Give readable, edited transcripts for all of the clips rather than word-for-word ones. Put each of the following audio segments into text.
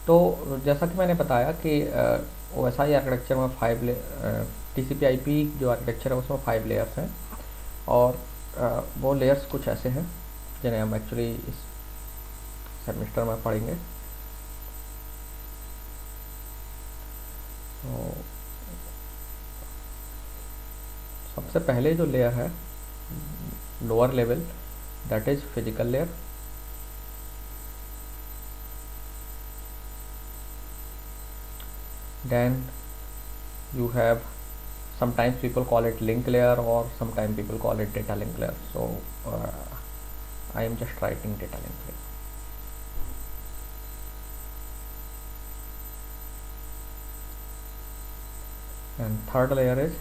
तो जैसा कि मैंने बताया कि OSI आर्किटेक्चर में TCP/IP जो आर्किटेक्चर है उसमें 5 लेयर्स हैं, और वो लेयर्स कुछ ऐसे हैं जिन्हें हम एक्चुअली इस सेमेस्टर में पढ़ेंगे। तो सबसे पहले जो लेयर है lower level, that is physical layer. Then you have, sometimes people call it link layer or sometimes people call it data link layer, so I am just writing data link layer. And third layer is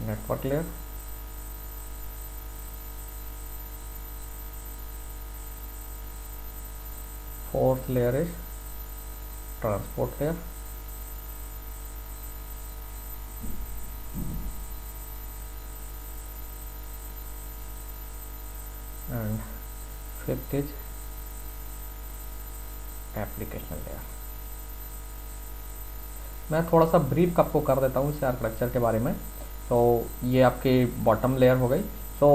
network layer. Fourth layer is transport layer. And fifth is application layer. मैं थोड़ा सा brief आपको कर देता हूँ इस architecture के बारे में। तो ये आपकी बॉटम लेयर हो गई। सो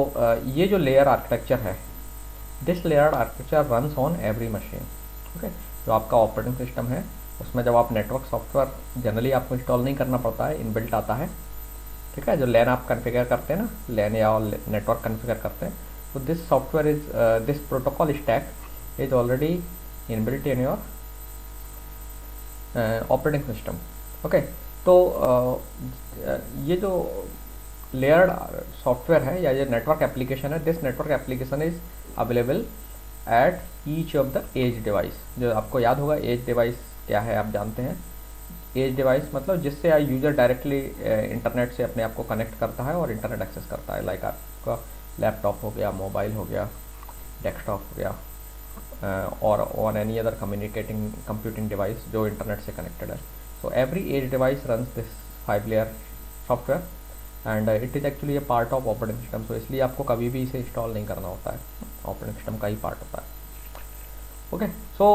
ये जो लेयर आर्किटेक्चर है, this layer architecture runs on every machine. Okay, जो आपका ऑपरेटिंग सिस्टम है उसमें जब आप नेटवर्क सॉफ्टवेयर जनरली आपको इंस्टॉल नहीं करना पड़ता है, इनबिल्ट आता है, ठीक है। जो लैन आप कन्फिगर करते हैं ना, लैन या नेटवर्क कन्फिगर करते हैं, तो this software is this protocol stack is already inbuilt in your operating system. Okay, तो ये जो लेयर्ड सॉफ्टवेयर है या ये नेटवर्क एप्लीकेशन है, this network application is available at each of the edge device. जो आपको याद होगा एज डिवाइस क्या है, आप जानते हैं। एज डिवाइस मतलब जिससे यूज़र डायरेक्टली इंटरनेट से अपने आप को कनेक्ट करता है और इंटरनेट एक्सेस करता है। लाइक आपका लैपटॉप हो गया, मोबाइल हो गया, डेस्कटॉप हो गया, और on any other communicating computing device जो इंटरनेट से कनेक्टेड है। So every edge device runs this 5 layer software and it is actually a part of operating system. So इसलिए आपको कभी भी इसे इंस्टॉल नहीं करना होता है, ऑपरेटिंग सिस्टम का ही पार्ट होता है। ओके, सो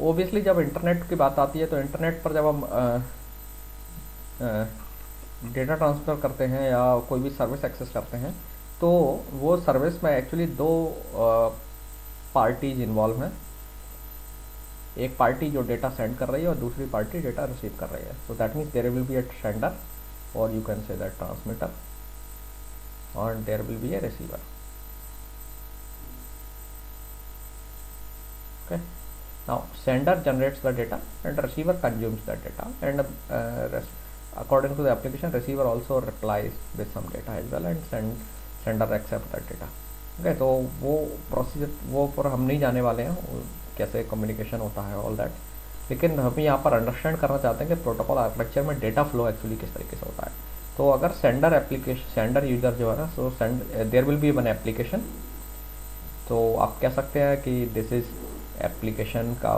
ओबियसली जब इंटरनेट की बात आती है तो इंटरनेट पर जब हम डेटा ट्रांसफ़र करते हैं या कोई भी सर्विस एक्सेस करते हैं, तो वो सर्विस में एक्चुअली दो पार्टीज इन्वॉल्व हैं। एक पार्टी जो डेटा सेंड कर रही है और दूसरी पार्टी डेटा रिसीव कर रही है। So that means there will be a sender और you can say that transmitter और there will be a receiver. Okay, now sender generates the data and receiver consumes the data, and according to the application receiver also replies with some data as well, and sender accept that data. Okay, तो वो procedure वो पर हम नहीं जाने वाले हैं कैसे कम्युनिकेशन होता है ऑल दैट, लेकिन हम यहाँ पर अंडरस्टैंड करना चाहते हैं कि प्रोटोकॉल आर्किटेक्चर में डेटा फ्लो एक्चुअली किस तरीके से होता है। तो अगर सेंडर यूज़र जो है ना, so there will be one application. तो आप कह सकते हैं कि दिस इज़ एप्लीकेशन का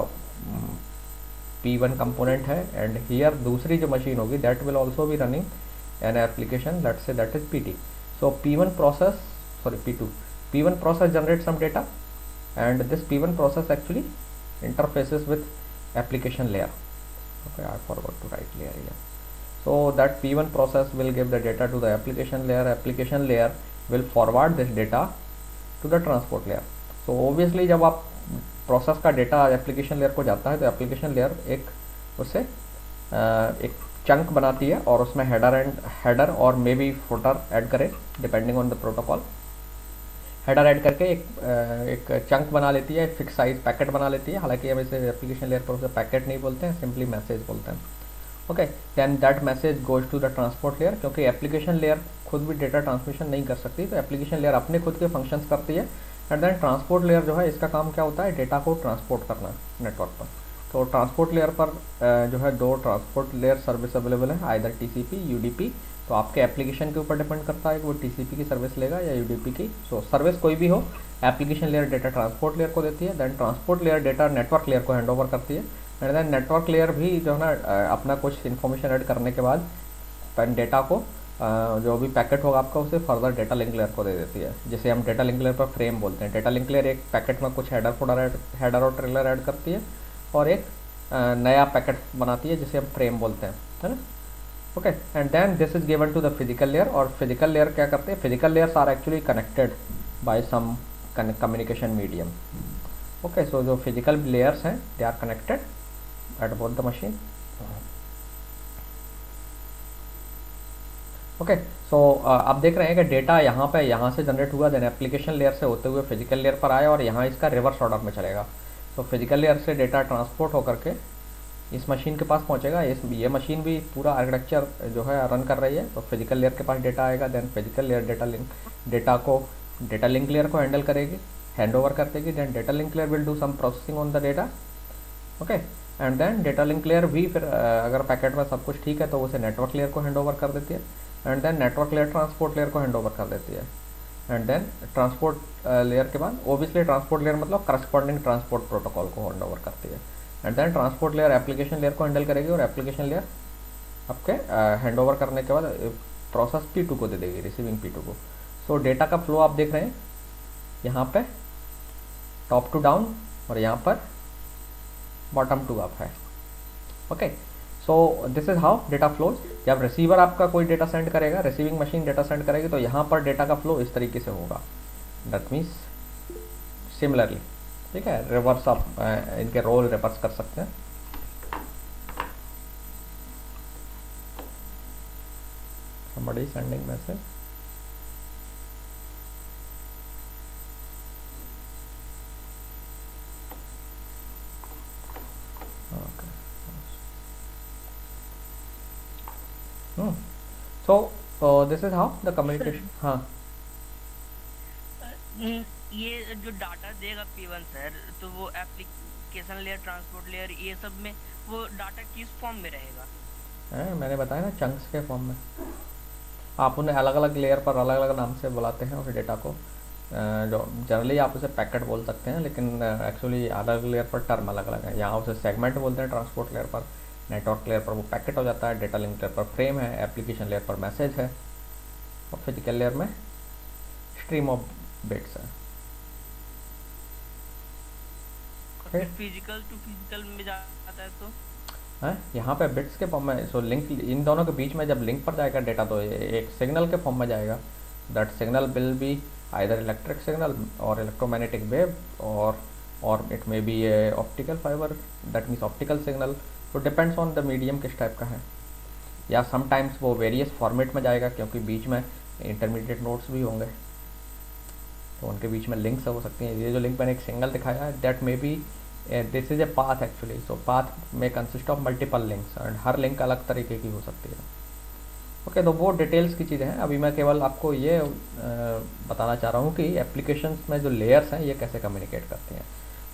P1 कंपोनेंट है, एंड हियर दूसरी जो मशीन होगी that will also be running an application, let's say that is PT। So P1 process generates some data, and this P1 process actually interfaces with application layer. Okay, I forgot to write layer here. So that P1 process will give the data to the application layer. Application layer will forward this data to the transport layer. So obviously जब आप process का data application layer को जाता है तो application layer उससे एक chunk बनाती है और उसमें हेडर और मे बी फुटर ऐड करे depending on the protocol. Header add करके एक चंक बना लेती है, एक फिक्स साइज पैकेट बना लेती है। हालांकि हम इसे एप्लीकेशन लेयर पर उसे पैकेट नहीं बोलते हैं, सिंपली मैसेज बोलते हैं। Okay, then that message goes to the transport layer, क्योंकि एप्लीकेशन लेयर खुद भी डेटा ट्रांसमिशन नहीं कर सकती, तो एप्लीकेशन लेयर अपने खुद के फंक्शंस करती है। एंड देन ट्रांसपोर्ट लेयर जो है इसका काम क्या होता है, डेटा को ट्रांसपोर्ट करना नेटवर्क पर। तो ट्रांसपोर्ट लेयर पर जो है दो ट्रांसपोर्ट लेयर सर्विस अवेलेबल है, आइदर TCP UDP। तो आपके एप्लीकेशन के ऊपर डिपेंड करता है कि वो TCP की सर्विस लेगा या UDP की। सो सर्विस कोई भी हो, application layer data transport layer को देती है, then transport layer data network layer को हैंड ओवर करती है, एंड देन नेटवर्क लेयर भी जो है ना अपना कुछ इन्फॉर्मेशन ऐड करने के बाद डेटा को जो भी पैकेट होगा आपका उसे फर्दर डेटा लिंक लेयर को दे देती है, जिसे हम डेटा लिंक लेयर पर फ्रेम बोलते हैं। डेटा लिंक लेयर एक पैकेट में कुछ हेडर और ट्रेलर ऐड करती है और एक नया पैकेट बनाती है जिसे हम फ्रेम बोलते हैं, है ना। Okay, and then this is given to the physical layer. और फिजिकल लेयर क्या करते हैं, physical layers are actually connected by some communication medium. Okay, so जो फिजिकल लेयर्स हैं they are connected at both the machine. Okay, so आप देख रहे हैं कि डेटा यहाँ से जनरेट हुआ, देन एप्लीकेशन लेयर से होते हुए फिजिकल लेयर पर आया और यहाँ इसका रिवर्स ऑर्डर में चलेगा। सो फिजिकल लेयर से डेटा ट्रांसपोर्ट होकर के इस मशीन के पास पहुँचेगा। ये मशीन भी पूरा आर्किटेक्चर जो है रन कर रही है, तो फिजिकल लेयर के पास डेटा आएगा, then physical layer data link layer को हैंडल करेगी, हैंड ओवर कर देगी, then data link layer will do some processing on the data. Okay, and then data link layer भी फिर अगर पैकेट में सब कुछ ठीक है तो उसे नेटवर्क लेयर को हैंड ओवर कर देती है, and then network layer transport layer को हैंड ओवर कर देती है, एंड देन ट्रांसपोर्ट लेयर के बाद ओबियसली ट्रांसपोर्ट लेयर मतलब करस्पॉन्डिंग ट्रांसपोर्ट प्रोटोकॉल को हैंड ओवर करती है, and then transport layer application layer को हैंडल करेगी और एप्लीकेशन लेयर आपके हैंड ओवर करने के बाद प्रोसेस P2 को दे देगी, रिसीविंग P2 को। सो डेटा का फ्लो आप देख रहे हैं यहाँ पे टॉप टू डाउन और यहाँ पर बॉटम टू अप है। Okay, so this is how data flows. जब रिसीवर आपका कोई डेटा सेंड करेगा, रिसीविंग मशीन डेटा सेंड करेगी, तो यहाँ पर डेटा का फ्लो इस तरीके से होगा। दैट मीन्स सिमिलरली, ठीक है, रिवर्स आप इनके रोल रिवर्स कर सकते हैं। somebody sending message. Okay. So this is how the communication. हाँ, ये जो डाटा देगा P1 सर, तो वो एप्लीकेशन लेयर, ट्रांसपोर्ट लेयर, ये सब में वो डाटा किस फॉर्म में रहेगा? मैंने बताया ना, चंक्स के फॉर्म में। आप उन्हें अलग अलग लेयर पर अलग अलग नाम से बुलाते हैं उस डेटा को। जो जनरली आप उसे पैकेट बोल सकते हैं, लेकिन एक्चुअली अलग लेयर पर टर्म अलग अलग है। यहाँ उसे सेगमेंट बोलते हैं ट्रांसपोर्ट लेयर पर, नेटवर्क लेयर पर वो पैकेट हो जाता है, डेटा लिंक लेयर पर फ्रेम है, एप्लीकेशन लेयर पर मैसेज है, और फिजिकल लेयर में स्ट्रीम ऑफ बिट्स है। फिजिकल टू फिजिकल में जाता है तो यहाँ पे बिट्स के फॉर्म में। सो लिंक इन दोनों के बीच में जब लिंक पर जाएगा डेटा तो एक सिग्नल के फॉर्म में जाएगा। That signal will be either electric signal और इलेक्ट्रोमैग्नेटिक वेव और it may be A optical fibre, that means optical signal. तो डिपेंड्स ऑन द मीडियम किस टाइप का है, या समटाइम्स वो वेरियस फॉर्मेट में जाएगा क्योंकि बीच में इंटरमीडिएट नोड्स भी होंगे, तो उनके बीच में लिंक्स हो सकती हैं। ये जो लिंक मैंने एक सिंगल दिखाया है, that may be this is a path actually. So path में consist of multiple links and हर लिंक अलग तरीके की हो सकती है। ओके, तो वो डिटेल्स की चीज़ें हैं। अभी मैं केवल आपको ये बताना चाह रहा हूँ कि एप्लीकेशंस में जो लेयर्स हैं ये कैसे कम्युनिकेट करती हैं।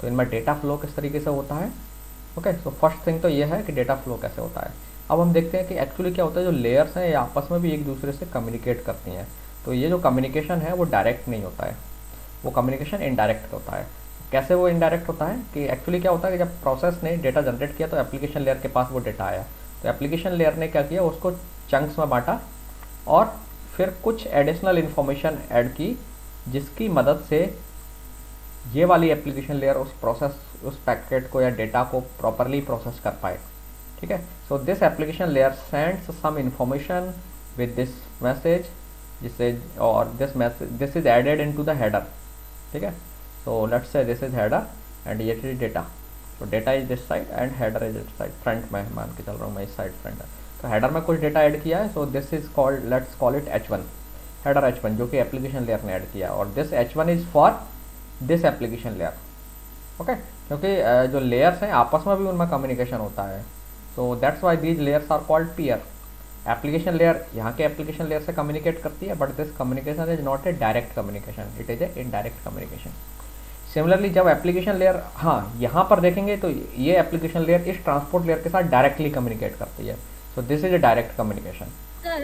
तो इनमें डेटा फ्लो किस तरीके से होता है। ओके, सो फर्स्ट थिंग तो ये है कि डेटा फ्लो कैसे होता है। अब हम देखते हैं कि एक्चुअली क्या होता है, जो लेयर्स हैं ये आपस में भी एक दूसरे से कम्युनिकेट करती हैं। तो ये जो कम्युनिकेशन है वो डायरेक्ट नहीं होता है, वो कम्युनिकेशन इनडायरेक्ट होता है। कैसे वो इनडायरेक्ट होता है कि एक्चुअली क्या होता है कि जब प्रोसेस ने डेटा जनरेट किया तो एप्लीकेशन लेयर के पास वो डेटा आया, तो एप्लीकेशन लेयर ने क्या किया, उसको चंक्स में बांटा और फिर कुछ एडिशनल इन्फॉर्मेशन ऐड की, जिसकी मदद से ये वाली एप्लीकेशन लेयर उस पैकेट को या डेटा को प्रॉपरली प्रोसेस कर पाए। ठीक है, so this application layer sends some information with this message, जिससे और this is added into the header. ठीक है, so let's say this is header and ये इज डेटा। तो data is this side and header is this side, front में मान के चल रहा हूँ मैं, इस साइड फ्रंट है। तो हेडर में कुछ डेटा ऐड किया है, so this is called, let's call it H1, header H1 जो कि एप्लीकेशन लेयर ने ऐड किया, और this H1 is for this application layer. Okay, क्योंकि जो लेयर्स हैं आपस में भी उनमें कम्युनिकेशन होता है, so that's why these layers are called peer. Application layer यहाँ के एप्लीकेशन लेयर से कम्युनिकेट करती है, but this communication is not a direct communication, it is a indirect communication. Similarly जब एप्लीकेशन लेयर, हाँ यहाँ पर देखेंगे तो ये एप्लीकेशन लेयर इस ट्रांसपोर्ट लेयर के साथ डायरेक्टली कम्युनिकेट करती है, so this is a direct communication. Sir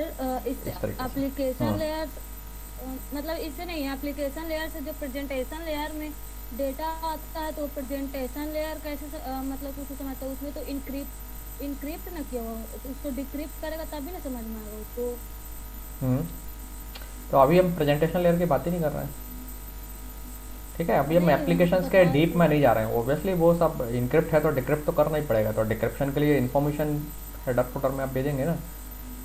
इस एप्लीकेशन लेयर मतलब इससे नहीं, एप्लीकेशन लेयर से जो प्रेजेंटेशन लेयर में डेटा आता है तो प्रेजेंटेशन लेयर कैसे मतलब उसको समझता है, उसमें तो इनक्रिप्ट ना किया हुआ, उसको डिक्रिप्ट करेगा तभी ना समझ में आएगा उसको। तो अभी हम प्रेजेंटेशन लेयर की बात ही नहीं कर रहे हैं, ठीक है। अभी हम नहीं, एप्लीकेशंस के डीप में नहीं जा रहे हैं। ओब्वियसली वो सब इनक्रिप्ट है तो डिक्रिप्ट तो करना ही पड़ेगा, तो डिक्रिप्शन के लिए इन्फॉर्मेशन हेडर फुटर में आप भेजेंगे ना।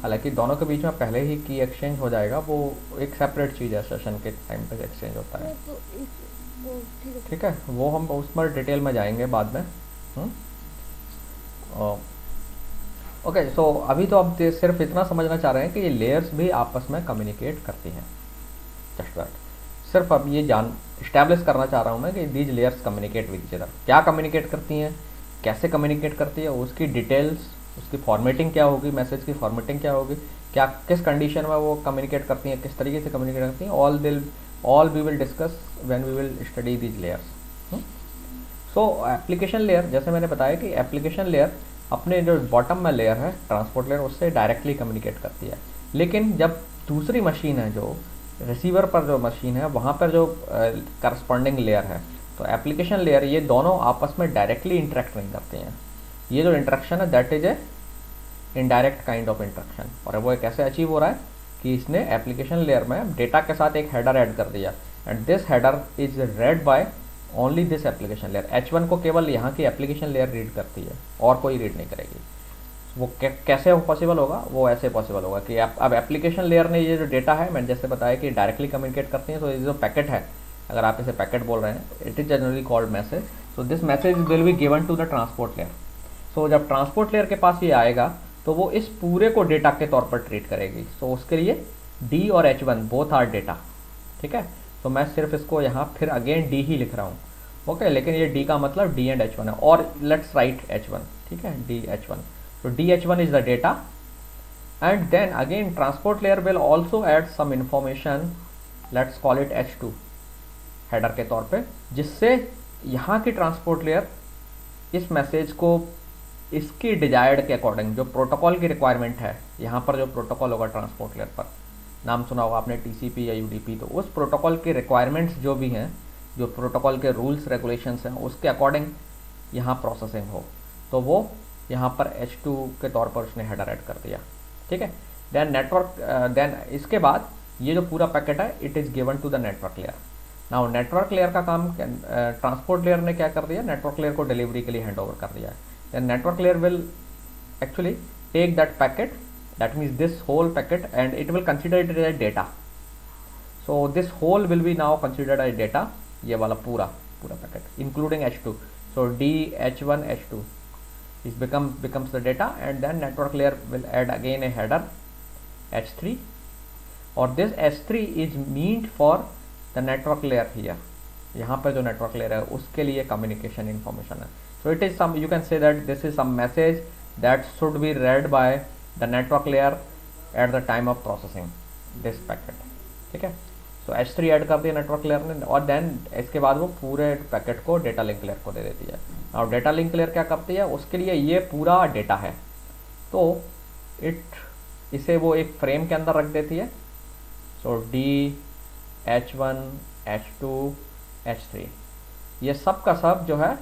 हालांकि दोनों के बीच में पहले ही की एक्सचेंज हो जाएगा, वो एक सेपरेट चीज़ है, सेशन के टाइम पे एक्सचेंज होता है, ठीक है। वो हम उसमें डिटेल में जाएंगे बाद में। ओके, सो अभी तो आप सिर्फ इतना समझना चाह रहे हैं कि ये लेयर्स भी आपस में कम्युनिकेट करती हैं, जस्ट दैट। सिर्फ अब ये जान इस्टेब्लिश करना चाह रहा हूँ मैं कि these layers communicate with each other. क्या कम्युनिकेट करती हैं, कैसे कम्युनिकेट करती है, उसकी डिटेल्स, उसकी फॉर्मेटिंग क्या होगी, मैसेज की फॉर्मेटिंग क्या होगी, क्या किस कंडीशन में वो कम्युनिकेट करती हैं, किस तरीके से कम्युनिकेट करती हैं, all we will discuss when we will study these layers. So application layer, जैसे मैंने बताया कि एप्लीकेशन लेयर अपने जो बॉटम में लेयर है ट्रांसपोर्ट लेयर, उससे डायरेक्टली कम्युनिकेट करती है। लेकिन जब दूसरी मशीन है, जो रिसीवर पर जो मशीन है, वहाँ पर जो करस्पॉन्डिंग लेयर है, तो एप्लीकेशन लेयर, ये दोनों आपस में डायरेक्टली इंटरेक्ट नहीं करते हैं। ये जो इंटरेक्शन है that is a indirect kind of interaction. और वो कैसे अचीव हो रहा है कि इसने एप्लीकेशन लेयर में डेटा के साथ एक हेडर ऐड कर दिया, and this header is read by only this application layer. H1 को केवल यहाँ की एप्लीकेशन लेयर रीड करती है और कोई रीड नहीं करेगी। वो कैसे पॉसिबल होगा, वो ऐसे पॉसिबल होगा कि अब एप्लीकेशन लेयर ने ये जो डेटा है, मैंने जैसे बताया कि डायरेक्टली कम्युनिकेट करती है। तो ये जो पैकेट है, अगर आप इसे पैकेट बोल रहे हैं, it is generally called message. So this message will be given to the transport layer. So जब ट्रांसपोर्ट लेयर के पास ये आएगा तो वो इस पूरे को डेटा के तौर पर ट्रीट करेगी। सो उसके लिए D और H1 बोथ आर डेटा, ठीक है। तो मैं सिर्फ इसको यहाँ फिर अगेन D ही लिख रहा हूँ, ओके। लेकिन ये D का मतलब D एंड H1 है, और लेट्स राइट H1, ठीक है, D H1। तो D H1 is the data, and then again transport layer will also add some information, let's call it H2 header के तौर पे, जिससे यहाँ की ट्रांसपोर्ट लेयर इस मैसेज को इसकी डिजायर्ड के अकॉर्डिंग, जो प्रोटोकॉल की रिक्वायरमेंट है, यहाँ पर जो प्रोटोकॉल होगा ट्रांसपोर्ट लेयर पर, नाम सुना होगा आपने TCP या UDP, तो उस प्रोटोकॉल की रिक्वायरमेंट्स जो भी हैं, जो प्रोटोकॉल के रूल्स रेगुलेशंस हैं, उसके अकॉर्डिंग यहाँ प्रोसेसिंग हो, तो वो यहाँ पर H2 के तौर पर उसने हेडर ऐड कर दिया, ठीक है। देन नेटवर्क, देन इसके बाद ये जो पूरा पैकेट है, it is given to the network layer. Now network layer का काम ट्रांसपोर्ट लेयर ने क्या कर दिया, नेटवर्क लेयर को डिलीवरी के लिए हैंड ओवर कर दिया है। then network layer will actually take that packet, that means this whole packet, and it will consider it as data. So this whole will be now considered as data, ये वाला पूरा packet including H2. So D H1 H2 is becomes the data, and then network layer will add again a header H3, or this H3 is meant for the network layer here. यहाँ पर जो network layer है उसके लिए communication information है। So it is some, you can say that this is some message that should be read by the network layer at the time of processing this packet, ठीक है। So H3 add कर दिया network layer ने, और then इसके बाद वो पूरे पैकेट को डेटा लिंक लेयर को दे देती है। और डेटा लिंक लेयर क्या करती है, उसके लिए ये पूरा डेटा है, तो इसे वो एक फ्रेम के अंदर रख देती है। So D H1 H2 H3 ये सब का सब जो है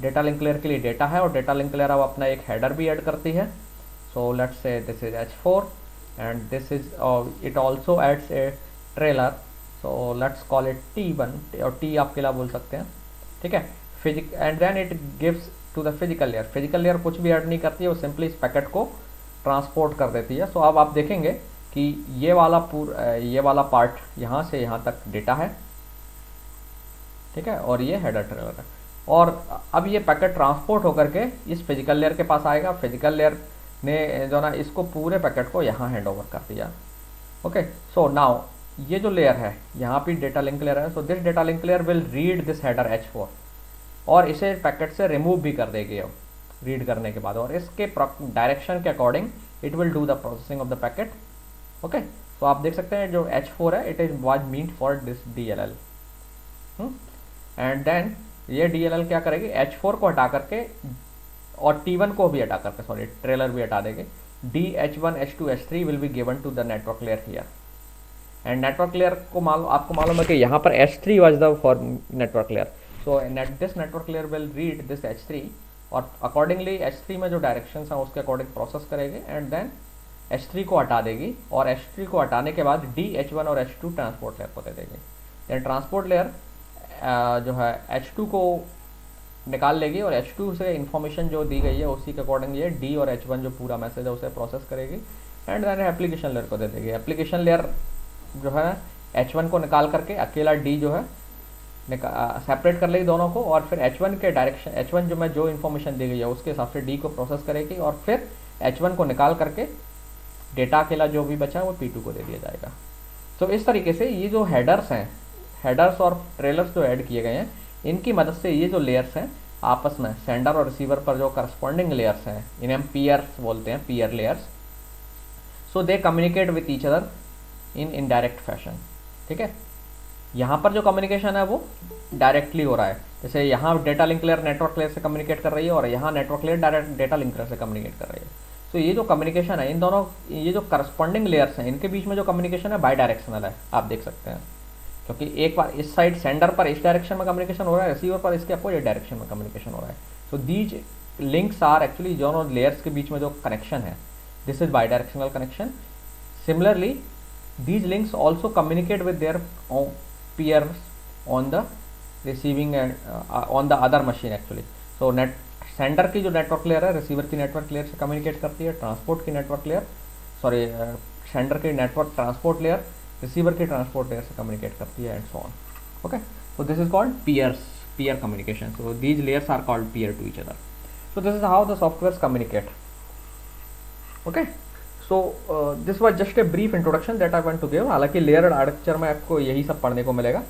डेटा लिंक लेयर के लिए डेटा है, और डेटा लिंक लेयर अब अपना एक हेडर भी ऐड करती है। So let's say this is H4 and this is, it also adds a trailer, so let's call it T1, और T आप किला बोल सकते हैं, ठीक है। And then it gives to the physical layer. Physical layer कुछ भी ऐड नहीं करती है, वो सिंपली इस पैकेट को ट्रांसपोर्ट कर देती है। सो अब आप देखेंगे कि ये वाला पार्ट यहाँ से यहाँ तक डेटा है, ठीक है, और ये हेडर ट्रेलर है। और अब ये पैकेट ट्रांसपोर्ट होकर के इस फिजिकल लेयर के पास आएगा। फिजिकल लेयर ने जो ना इसको पूरे पैकेट को यहाँ हैंड ओवर कर दिया, ओके। सो नाउ ये जो लेयर है, यहाँ पे डेटा लिंक लेयर है, so this data link layer will read this header H4, और इसे पैकेट से रिमूव भी कर देगी अब रीड करने के बाद, और इसके डायरेक्शन के according it will do the processing of the packet, okay. तो आप देख सकते हैं जो H4 है, it is was meant for this DLL, and then ये DLL क्या करेगी, H4 को हटा करके और T1 को भी हटा करके, सॉरी ट्रेलर भी हटा देंगे। D H1 H2 H3 will be given to the network layer here, and network layer को आपको मालूम है कि यहाँ पर H3 was the for network layer. So this network layer will read this H3, और अकॉर्डिंगली H3 में जो डायरेक्शंस हैं उसके अकॉर्डिंग प्रोसेस करेंगे, एंड देन H3 को हटा देगी और H3 को हटाने के बाद D, H1 और H2 ट्रांसपोर्ट लेयर को दे देगी। देन ट्रांसपोर्ट लेयर जो है H2 को निकाल लेगी और H2 से इंफॉर्मेशन जो दी गई है उसी के अकॉर्डिंग ये D और H1 जो पूरा मैसेज है उसे प्रोसेस करेगी एंड देन एप्लीकेशन लेयर को दे देगी। एप्लीकेशन लेयर जो है H1 को निकाल करके अकेला D जो है सेपरेट कर लेगी दोनों को और फिर H1 के डायरेक्शन, H1 जो में जो इन्फॉर्मेशन दी गई है उसके हिसाब से D को प्रोसेस करेगी और फिर H1 को निकाल करके डेटा अकेला जो भी बचा है वो P2 को दे दिया जाएगा। तो इस तरीके से ये जो हेडर्स हैं, हेडर्स और ट्रेलर्स जो ऐड किए गए हैं, इनकी मदद से ये जो लेयर्स हैं आपस में सेंडर और रिसीवर पर जो करस्पॉन्डिंग लेयर्स हैं, इन्हें हम पीयर्स बोलते हैं, peer layers. So they communicate with each other in indirect fashion. ठीक है, यहाँ पर जो कम्युनिकेशन है वो डायरेक्टली हो रहा है, जैसे यहाँ data link layer network layer से कम्युनिकेट कर रही है और यहाँ network layer direct data link layer से कम्युनिकेट कर रही है। तो ये जो कम्युनिकेशन है इन दोनों, ये जो करस्पॉन्डिंग लेयर्स हैं इनके बीच में जो कम्युनिकेशन है बाई डायरेक्शनल है, आप देख सकते हैं, क्योंकि एक बार इस साइड सेंडर पर इस डायरेक्शन में कम्युनिकेशन हो रहा है, रिसीवर पर इसके अपोजिट डायरेक्शन में कम्युनिकेशन हो रहा है। So these links are actually दोनों लेयर्स के बीच में जो कनेक्शन है, this is bidirectional connection. Similarly these links also communicate with their peers on the receiving and on the other machine actually. So net sender की जो network layer है receiver की नेटवर्क लेयर से communicate करती है, transport की network layer sender की network transport layer receiver की ट्रांसपोर्ट लेयर से कम्युनिकेट करती है and so on. Okay, so this is called peer communication. So these layers are called peer to each other. So this is how the softwares communicate. Okay, so this was just a brief introduction that I want to give. हालांकि layer architecture में आपको यही सब पढ़ने को मिलेगा,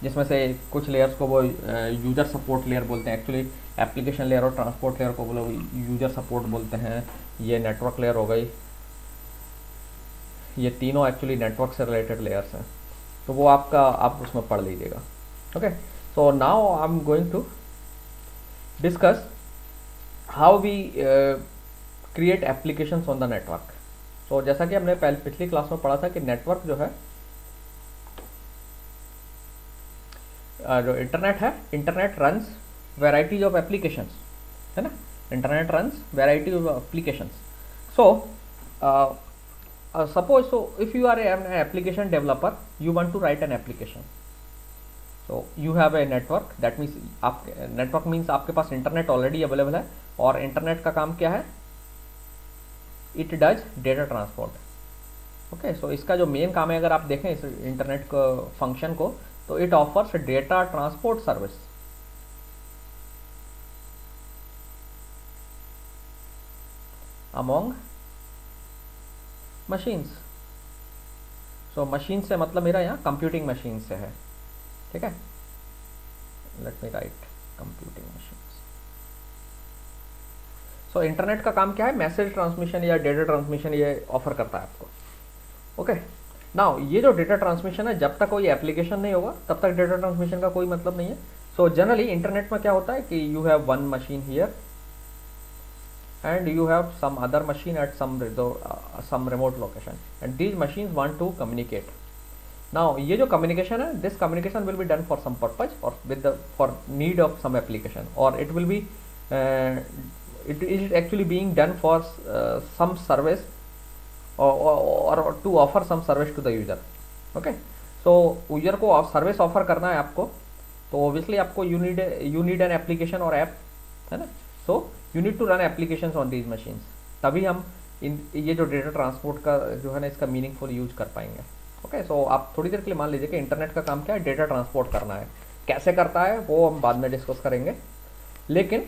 जिसमें से कुछ लेयर्स को वो यूजर सपोर्ट लेयर बोलते हैं, एक्चुअली एप्लीकेशन लेयर और ट्रांसपोर्ट लेयर को वो लोग यूजर सपोर्ट बोलते हैं। ये नेटवर्क लेयर हो गई, ये तीनों एक्चुअली नेटवर्क से रिलेटेड लेयर्स हैं, तो वो आप उसमें पढ़ लीजिएगा। Okay, so now I am going to discuss how we create applications on the network. तो जैसा कि हमने पिछली क्लास में पढ़ा था कि नेटवर्क जो है, जो इंटरनेट है, internet runs varieties of applications, है ना, internet runs variety of applications. So suppose, so if you are an application developer, you want to write an application, so you have a network, that means आप network means आपके पास internet already available है, और internet का काम क्या है, it does data transport. Okay, so इसका जो मेन काम है, अगर आप देखें इस इंटरनेट को फंक्शन को, तो it offers data transport service. Among machines. So machine से मतलब मेरा यहाँ कंप्यूटिंग मशीन से है, ठीक है, let me right computing machines. So internet का काम क्या है, मैसेज ट्रांसमिशन या डेटा ट्रांसमिशन ये ऑफर करता है आपको। ओके, नाउ ये जो डेटा ट्रांसमिशन है, जब तक कोई एप्लीकेशन नहीं होगा तब तक डेटा ट्रांसमिशन का कोई मतलब नहीं है। सो जनरली इंटरनेट में क्या होता है कि you have one machine here and you have some other machine at some remote location, and these machines want to communicate. Now ये जो communication है, this communication will be done for some purpose or for need of some application, or it will be it is actually being done for some service or to offer some service to the user. Okay, so user को service offer करना है आपको, तो obviously आपको you need an application or app, है ना। So you need to run applications on these machines, तभी हम ये जो डेटा ट्रांसपोर्ट का जो है ना, इसका मीनिंगफुल यूज कर पाएंगे। ओके, सो आप थोड़ी देर के लिए मान लीजिए कि इंटरनेट का काम क्या है, डेटा ट्रांसपोर्ट करना है। कैसे करता है वो हम बाद में डिस्कस करेंगे, लेकिन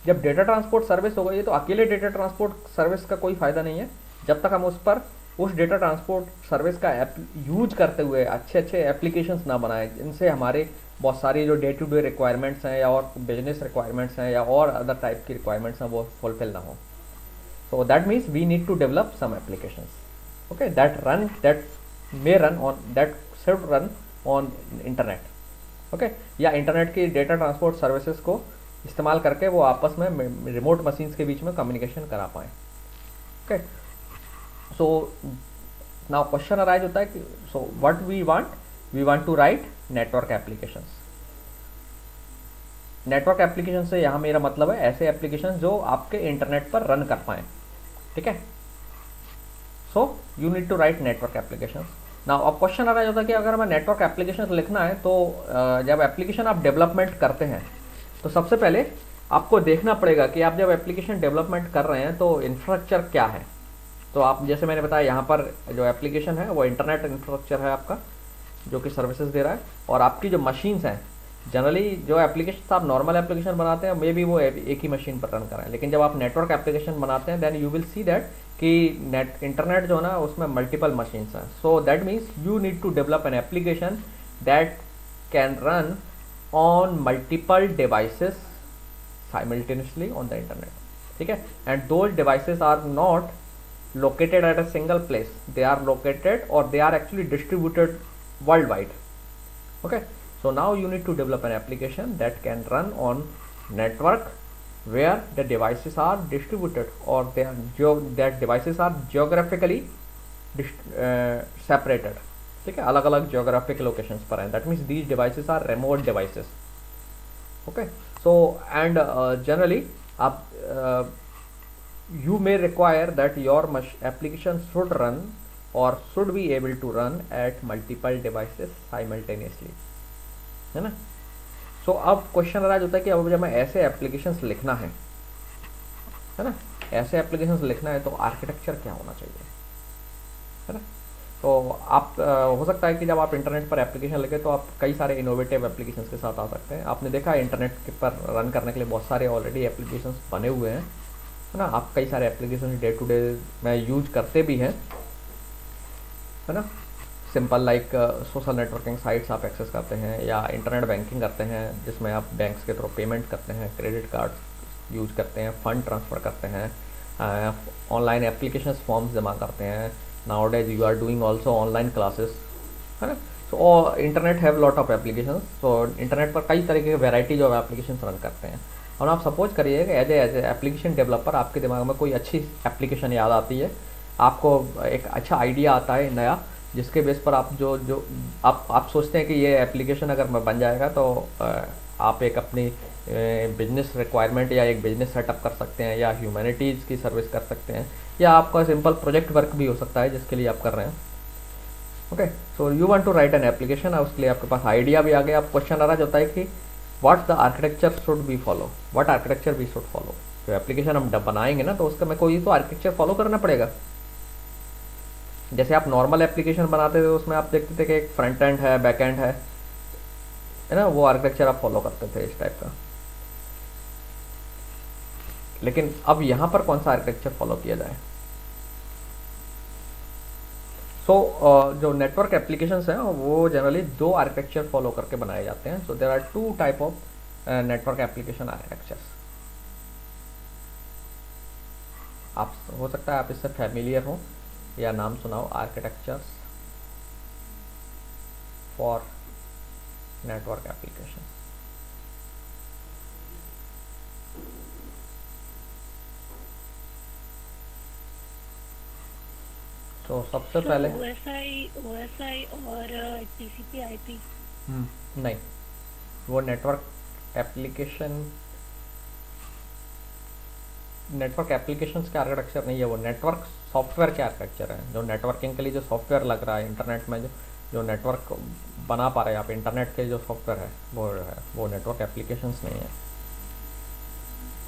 जब डेटा ट्रांसपोर्ट सर्विस हो गई है तो अकेले डेटा ट्रांसपोर्ट सर्विस का कोई फ़ायदा नहीं है जब तक हम उस डेटा ट्रांसपोर्ट सर्विस का यूज करते हुए अच्छे एप्लीकेशंस ना बनाएं, जिनसे हमारे बहुत सारी जो डे टू डे रिक्वायरमेंट्स हैं या और बिजनेस रिक्वायरमेंट्स हैं या और अदर टाइप की रिक्वायरमेंट्स हैं वो फुलफिल ना हो। So that means we need to develop some applications, okay, that should run on internet, okay, या इंटरनेट की डेटा ट्रांसपोर्ट सर्विसेज को इस्तेमाल करके वो आपस में रिमोट मशीन्स के बीच में कम्युनिकेशन करा पाएँ। Okay, so now question arise होता है कि so what we want to write network applications. Network application से यहाँ मेरा मतलब है ऐसे एप्लीकेशन जो आपके इंटरनेट पर रन कर पाएँ, ठीक है। So you need to write network application. Now अब क्वेश्चन आ रहा होता है कि अगर हमें नेटवर्क एप्लीकेशन लिखना है तो जब एप्लीकेशन आप डेवलपमेंट करते हैं तो सबसे पहले आपको देखना पड़ेगा कि आप जब एप्लीकेशन डेवलपमेंट कर रहे हैं तो इंफ्रास्ट्रक्चर क्या है। तो आप जैसे मैंने बताया यहाँ पर जो एप्लीकेशन है वो इंटरनेट इंफ्रास्ट्रक्चर है आपका, जो कि सर्विसेज दे रहा है। और आपकी जो मशीन्स हैं, जनरली जो एप्लीकेशन आप नॉर्मल एप्लीकेशन बनाते हैं मे बी वो एक ही मशीन पर रन करें, लेकिन जब आप नेटवर्क एप्लीकेशन बनाते हैं then you will see that कि इंटरनेट जो है ना उसमें मल्टीपल मशीन्स हैं। So that means you need to develop an application that can run on multiple devices simultaneously on the internet, ठीक है। And those devices are not located at a single place, they are located or they are actually distributed worldwide. Okay, so now you need to develop an application that can run on network where the devices are distributed or that devices are geographically separated, ठीक है, अलग अलग geographic locations पर हैं। that means these devices are remote devices. Okay, so and generally आप you may require that your application should run or should be able to run at multiple devices simultaneously, है ना। सो अब question rise होता है कि अब जब मैं ऐसे एप्लीकेशंस लिखना है ना, ऐसे एप्लीकेशंस लिखना है तो आर्किटेक्चर क्या होना चाहिए, है ना। तो आप हो सकता है कि जब आप इंटरनेट पर एप्लीकेशन लिखें तो आप कई सारे इनोवेटिव एप्लीकेशंस के साथ आ सकते हैं। आपने देखा है इंटरनेट पर रन करने के लिए बहुत सारे ऑलरेडी एप्लीकेशंस बने हुए हैं, है ना। आप कई सारे एप्लीकेशन डे टू डे में यूज करते भी हैं, है ना। Simple like social networking sites आप एक्सेस करते हैं या इंटरनेट बैंकिंग करते हैं जिसमें आप बैंक्स के थ्रू पेमेंट करते हैं, क्रेडिट कार्ड यूज करते हैं, फंड ट्रांसफ़र करते हैं, ऑनलाइन एप्लीकेशन फॉर्म्स जमा करते हैं। Nowadays you are doing also online classes, है ना। So internet have lot of application. So internet पर कई तरीके के वेराइटीज ऑफ एप्लीकेशन रन करते हैं। और आप सपोज करिए कि एज ए एप्लीकेशन डेवलपर आपके दिमाग में कोई अच्छी एप्लीकेशन याद आती है, आपको एक अच्छा आइडिया आता है नया, जिसके बेस पर आप जो आप सोचते हैं कि ये एप्लीकेशन अगर मैं बन जाएगा तो आप एक अपनी बिजनेस रिक्वायरमेंट या एक बिजनेस सेटअप कर सकते हैं या ह्यूमैनिटीज़ की सर्विस कर सकते हैं या आपका सिंपल प्रोजेक्ट वर्क भी हो सकता है जिसके लिए आप कर रहे हैं। Okay, so you want to write an application, उसके लिए आपके पास आइडिया भी आ गया। अब क्वेश्चन आ रहा होता है कि what the architecture should be follow, what architecture we should follow. जो एप्लीकेशन हम बनाएंगे ना तो उसका मैं कोई तो आर्किटेक्चर फॉलो करना पड़ेगा। जैसे आप नॉर्मल एप्लीकेशन बनाते थे उसमें आप देखते थे कि एक फ्रंट एंड है, बैक एंड है ना, वो आर्किटेक्चर आप फॉलो करते थे इस टाइप का। लेकिन अब यहाँ पर कौन सा आर्किटेक्चर फॉलो किया जाए। जो नेटवर्क एप्लीकेशंस हैं वो जनरली दो आर्किटेक्चर फॉलो करके बनाए जाते हैं। So there are two type of network application architectures. आप हो सकता है आप इससे फैमिलियर हो या नाम सुनाओ, आर्किटेक्चर्स फॉर नेटवर्क एप्लीकेशन। तो सबसे पहले OSI और TCP/IP। नहीं, वो नेटवर्क एप्लीकेशंस के आर्किटेक्चर नहीं है, वो नेटवर्क सॉफ्टवेयर के आर्किटेक्चर है। जो नेटवर्किंग के लिए जो सॉफ्टवेयर लग रहा है इंटरनेट में, जो नेटवर्क बना पा रहे हैं आप, इंटरनेट के जो सॉफ्टवेयर है वो नेटवर्क एप्लीकेशंस नहीं है,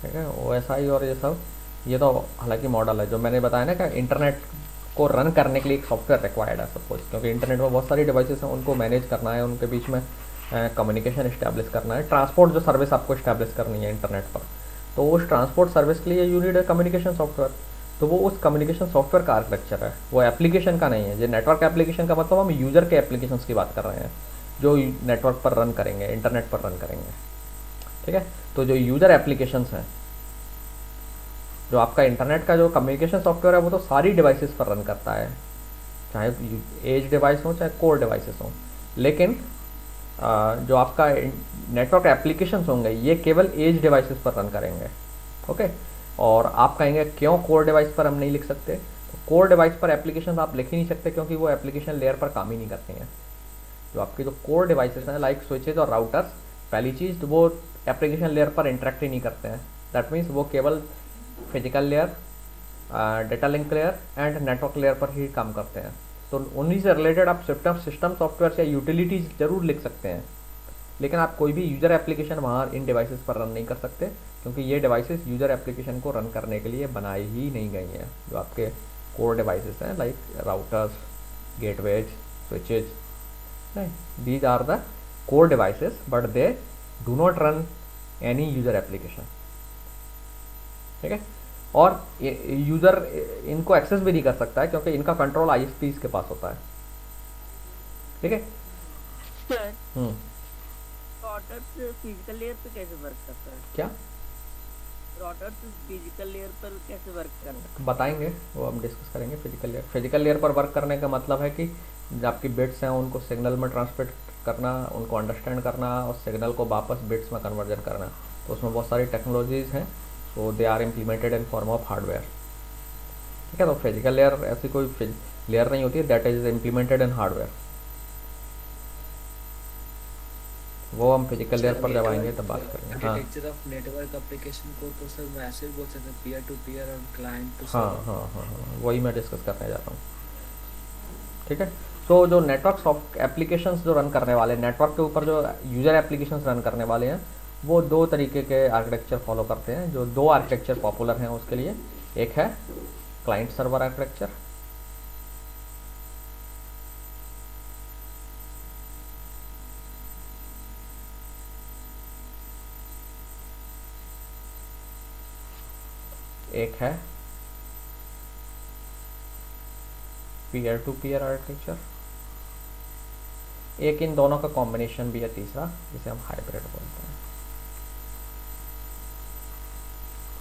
ठीक है। OSI और ये सब, ये तो हालांकि मॉडल है जो मैंने बताया ना कि इंटरनेट को रन करने के लिए एक सॉफ्टवेयर रिक्वायर्ड है सपोज, क्योंकि इंटरनेट में बहुत सारी डिवाइसेस हैं, उनको मैनेज करना है, उनके बीच में कम्युनिकेशन इस्टेब्लिश करना है, ट्रांसपोर्ट जो सर्विस आपको इस्टेब्लिश करनी है इंटरनेट पर, तो उस ट्रांसपोर्ट सर्विस के लिए यू नीड कम्युनिकेशन सॉफ्टवेयर। तो वो उस कम्युनिकेशन सॉफ्टवेयर का आर्किटेक्चर है, वो एप्लीकेशन का नहीं है। जो नेटवर्क एप्लीकेशन का मतलब हम यूज़र के एप्लीकेशंस की बात कर रहे हैं जो नेटवर्क पर रन करेंगे, इंटरनेट पर रन करेंगे, ठीक है। तो जो यूज़र एप्लीकेशंस हैं, जो आपका इंटरनेट का जो कम्युनिकेशन सॉफ्टवेयर है वो तो सारी डिवाइसेस पर रन करता है, चाहे एज डिवाइस हो चाहे कोर डिवाइसेस हो। लेकिन जो आपका नेटवर्क एप्लीकेशंस होंगे ये केवल एज डिवाइसेस पर रन करेंगे, ओके। और आप कहेंगे क्यों कोर डिवाइस पर हम नहीं लिख सकते। तो कोर डिवाइस पर एप्लीकेशन आप लिख ही नहीं सकते क्योंकि वो एप्लीकेशन लेयर पर काम ही नहीं करते हैं। जो आपकी जो कोर डिवाइसेस हैं लाइक स्विचेज और राउटर्स, पहली चीज़ तो वो एप्लीकेशन लेयर पर इंटरेक्ट ही नहीं करते हैं। दैट मीन्स वो केवल physical layer data link layer and network layer पर ही काम करते हैं। तो उन्हीं से रिलेटेड आप सिस्टम सॉफ्टवेयर या यूटिलिटीज जरूर लिख सकते हैं, लेकिन आप कोई भी यूज़र एप्लीकेशन वहाँ इन डिवाइसेस पर रन नहीं कर सकते, क्योंकि ये डिवाइसेस यूज़र एप्लीकेशन को रन करने के लिए बनाई ही नहीं गई हैं। जो आपके कोर डिवाइसेस हैं लाइक राउटर्स, गेटवेज, स्विचेज, नहीं, these are the core devices but they do not run any user application. ठीक है, और यूज़र इनको एक्सेस भी नहीं कर सकता है क्योंकि इनका कंट्रोल ISPs के पास होता है। ठीक है सर, राउटर फिजिकल लेयर पे कैसे वर्क करता है? क्या राउटर फिजिकल लेयर पर कैसे वर्क करता है? बताएंगे, वो हम डिस्कस करेंगे। फिजिकल लेयर पर वर्क करने का मतलब है कि जो आपकी बिट्स हैं उनको सिग्नल में ट्रांसमिट करना, उनको अंडरस्टैंड करना और सिग्नल को वापस बिट्स में कन्वर्जन करना। तो उसमें बहुत सारी टेक्नोलॉजीज़ हैं, so they are implemented in form of hardware. ठीक है, तो फिजिकल लेयर ऐसी कोई लेयर नहीं होती है, that is implemented in hardware. वो हम फिजिकल लेयर पर जब आएंगे तब बात करेंगे। हाँ आर्किटेक्चर ऑफ नेटवर्क एप्लीकेशन को तो सर मैं ऐसे भी बोल सकता हूँ, पीयर टू पीयर और क्लाइंट टू हाँ, वही मैं डिस्कस करने जा रहा हूँ। ठीक है, तो जो नेटवर्क सॉफ्ट एप्लीकेशंस जो रन करने वाले, नेटवर्क के ऊपर जो यूज़र एप्लीकेशंस रन करने वाले हैं, वो दो तरीके के आर्किटेक्चर फॉलो करते हैं। जो दो आर्किटेक्चर पॉपुलर हैं उसके लिए, एक है क्लाइंट सर्वर आर्किटेक्चर, एक है पीयर टू पीयर आर्किटेक्चर, एक इन दोनों का कॉम्बिनेशन भी है तीसरा, जिसे हम हाइब्रिड बोलते हैं।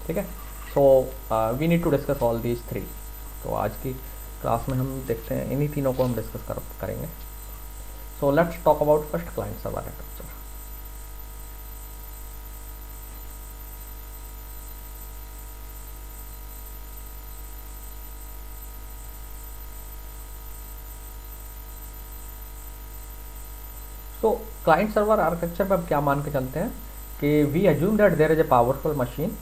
ठीक है, so we need to discuss all these three. तो आज की क्लास में हम देखते हैं, इन्हीं तीनों को हम डिस्कस करेंगे। So let's talk about first client server architecture. तो क्लाइंट सर्वर आर्किटेक्चर पर क्या मान के चलते हैं कि we assume that there is a powerful machine,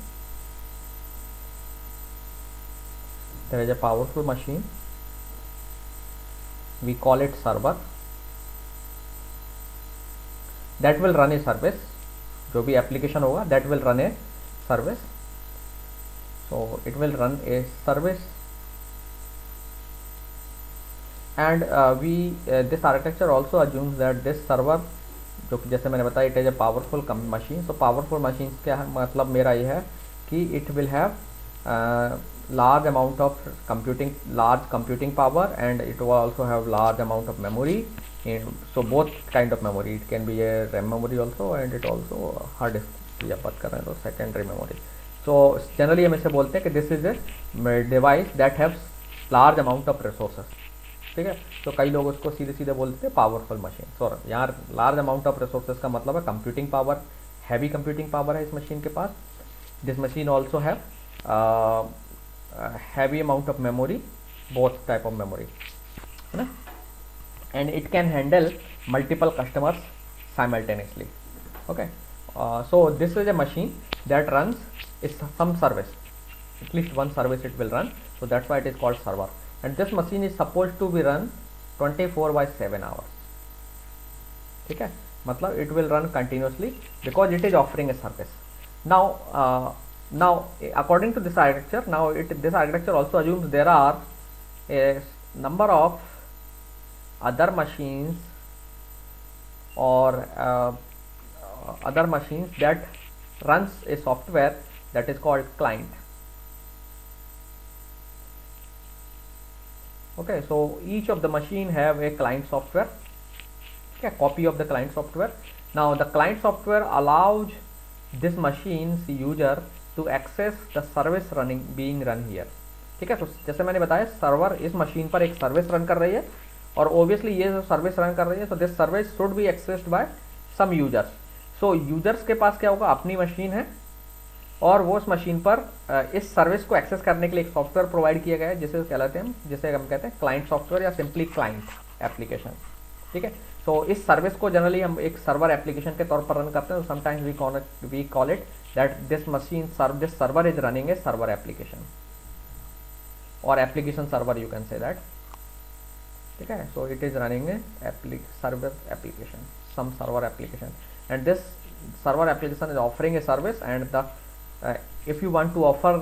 we call it server that will run a service। जो भी एप्लीकेशन होगा that will run a service, so it will run a service and this architecture also assumes that this server, जो कि जैसे मैंने बताया, it is a powerful machine। so powerful machines क्या है, मतलब मेरा ये है कि it will have large amount of large computing power and it will also have large amount of memory, so both kind of memory, it can be a RAM memory also and it also hard disk की जब बात कर रहे हैं तो secondary memory। so generally हम इसे बोलते हैं कि this is a device that has large amount of resources। ठीक है, तो कई लोग उसको सीधे सीधे बोलते हैं पावरफुल मशीन। सो यहाँ लार्ज अमाउंट ऑफ रिसोर्सेज का मतलब है computing power, heavy computing power है इस मशीन के पास। This machine also have heavy amount of memory, both type of memory, है ना, and it can handle multiple customers simultaneously। okay, so this is a machine that runs some service, at least one service it will run, so that's why it is called server, and this machine is supposed to be run 24/7 hours। ठीक है, मतलब it will run continuously because it is offering a service। now according to this architecture, this architecture also assumes there are a number of other machines or other machines that runs a software that is called client। okay, so each of the machine have a client software, a copy of the client software। now the client software allows this machine's user to access the service being run here। ठीक है, तो जैसे मैंने बताया server इस machine पर एक service run कर रही है और ओबियसली ये जो सर्विस रन कर रही है, so this service should be accessed by some users। so users के पास क्या होगा, अपनी मशीन है और वो उस मशीन पर इस सर्विस को एक्सेस करने के लिए एक सॉफ्टवेयर प्रोवाइड किया गया है जिसे हम कहते हैं क्लाइंट सॉफ्टवेयर या सिंपली क्लाइंट एप्लीकेशन। ठीक है, तो इस सर्विस को जनरली हम एक सर्वर एप्लीकेशन के तौर पर रन करते हैं। Sometimes we call it that this server is running a server application. or application server, you can say that. ठीक है, so it is running a server application, some server application, and this server application is offering a service, and the if you want to offer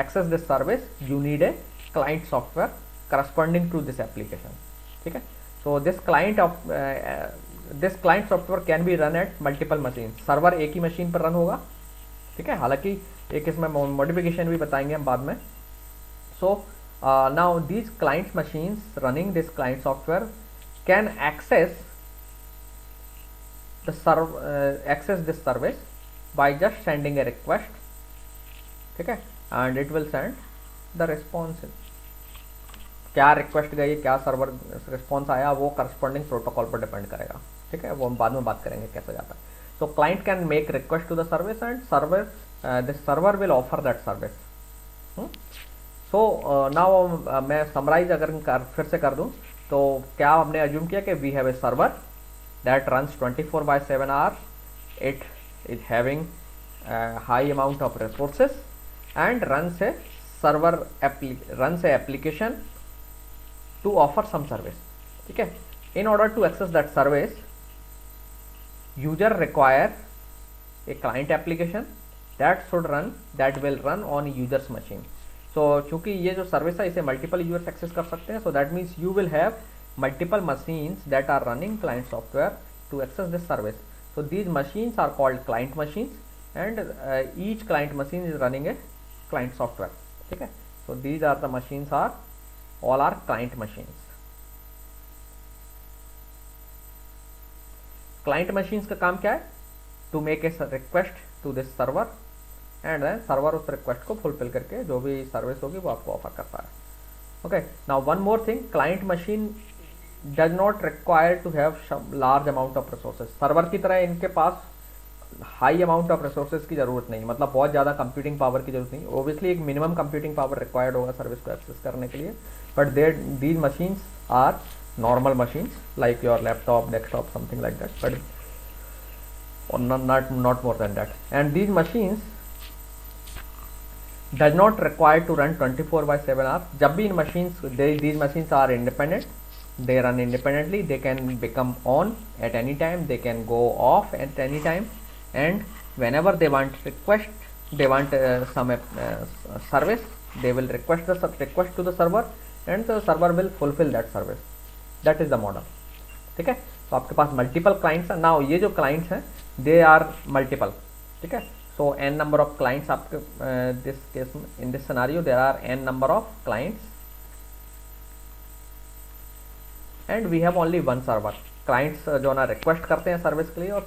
access this service, you need a client software corresponding to this application. ठीक है, so this client software can be run at multiple machines. Server एक ही machine पर run होगा, ठीक है, हालांकि एक इसमें मॉडिफिकेशन भी बताएंगे हम बाद में. So now these client machines running this client software can access this service by just sending a request, ठीक है, and it will send the response. क्या रिक्वेस्ट गई, क्या सर्वर रिस्पॉन्स आया, वो करस्पॉन्डिंग प्रोटोकॉल पर डिपेंड करेगा. ठीक है, वो हम बाद में बात करेंगे कैसे जाता है. So client can make request to the service and this server will offer that service. So now मैं समराइज अगर फिर से कर दूं तो क्या हमने अज्यूम किया कि we have a server that runs 24/7 hour. It is having high amount of resources and runs a application to offer some service. ठीक है, in order to access that service, user require a client application that will run on user's machine. So चूंकि ये जो service है इसे multiple users access कर सकते हैं, so that means you will have multiple machines that are running client software to access this service. So these machines are called client machines, and each client machine is running a client software. ठीक है, so these are the machines all are client machines. Client machines का काम क्या है? To make a request to this server and then server उस request को fulfill करके जो भी service होगी वो आपको offer करता है. Okay, now one more thing, client machine does not require to have large amount of resources. server की तरह इनके पास हाई अमाउंट ऑफ रिसोर्सेज की जरूरत नहीं, मतलब बहुत ज़्यादा कंप्यूटिंग पावर की जरूरत नहीं. ओबियसली एक मिनिमम कंप्यूटिंग पावर रिक्वायर्ड होगा सर्विस को एक्सेस करने के लिए, but these machines are normal machines like your laptop, desktop, something like that, but not more than that. And these machines does not require to run 24/7 hours. जब भी इन machines these machines are independent, they run independently, they can become on at any time, they can go off at any time, and whenever they want some service, they will request to the server and the server will fulfill that service. That is the model. ठीक है, तो आपके पास multiple clients हैं. Now ये जो क्लाइंट्स हैं दे आर मल्टीपल. ठीक है, so n number of clients आपके this case in this scenario there are n number of clients and we have only one server. Clients जो ना रिक्वेस्ट करते हैं सर्विस के लिए, और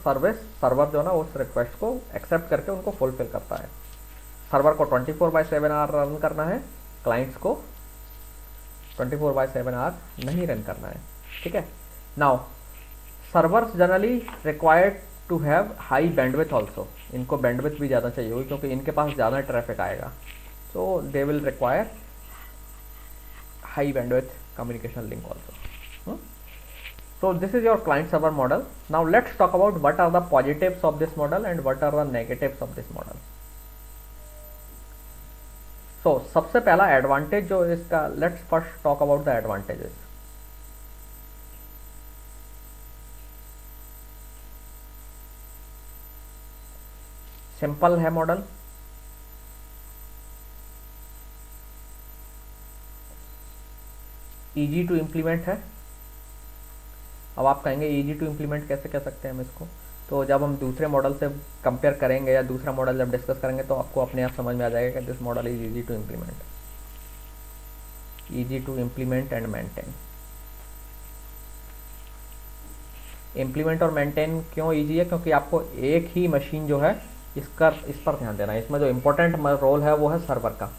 सर्वर जो ना उस रिक्वेस्ट को एक्सेप्ट करके उनको फुलफिल करता है. सर्वर को 24/7 आवर रन करना है, क्लाइंट्स को 24/7 आवर नहीं रन करना है. ठीक है, now servers generally required to have high bandwidth also. इनको बैंडविड्थ भी ज़्यादा चाहिए होगी क्योंकि इनके पास ज़्यादा ट्रैफिक आएगा. So they will require high bandwidth communication link also. So this is your client server model. Now let's talk about what are the positives of this model and what are the negatives of this model. So सबसे पहला advantage जो इसका, let's first talk about the advantages. Simple है model, easy to implement है. अब आप कहेंगे easy to implement कैसे कह सकते हैं हम इसको, तो जब हम दूसरे मॉडल से कंपेयर करेंगे या दूसरा मॉडल जब डिस्कस करेंगे तो आपको अपने आप समझ में आ जाएगा कि this model is easy to implement and maintain. Implement और मेंटेन क्यों इजी है? क्योंकि आपको एक ही मशीन जो है इस पर ध्यान देना है. इसमें जो इम्पोर्टेंट रोल है वो है सर्वर का.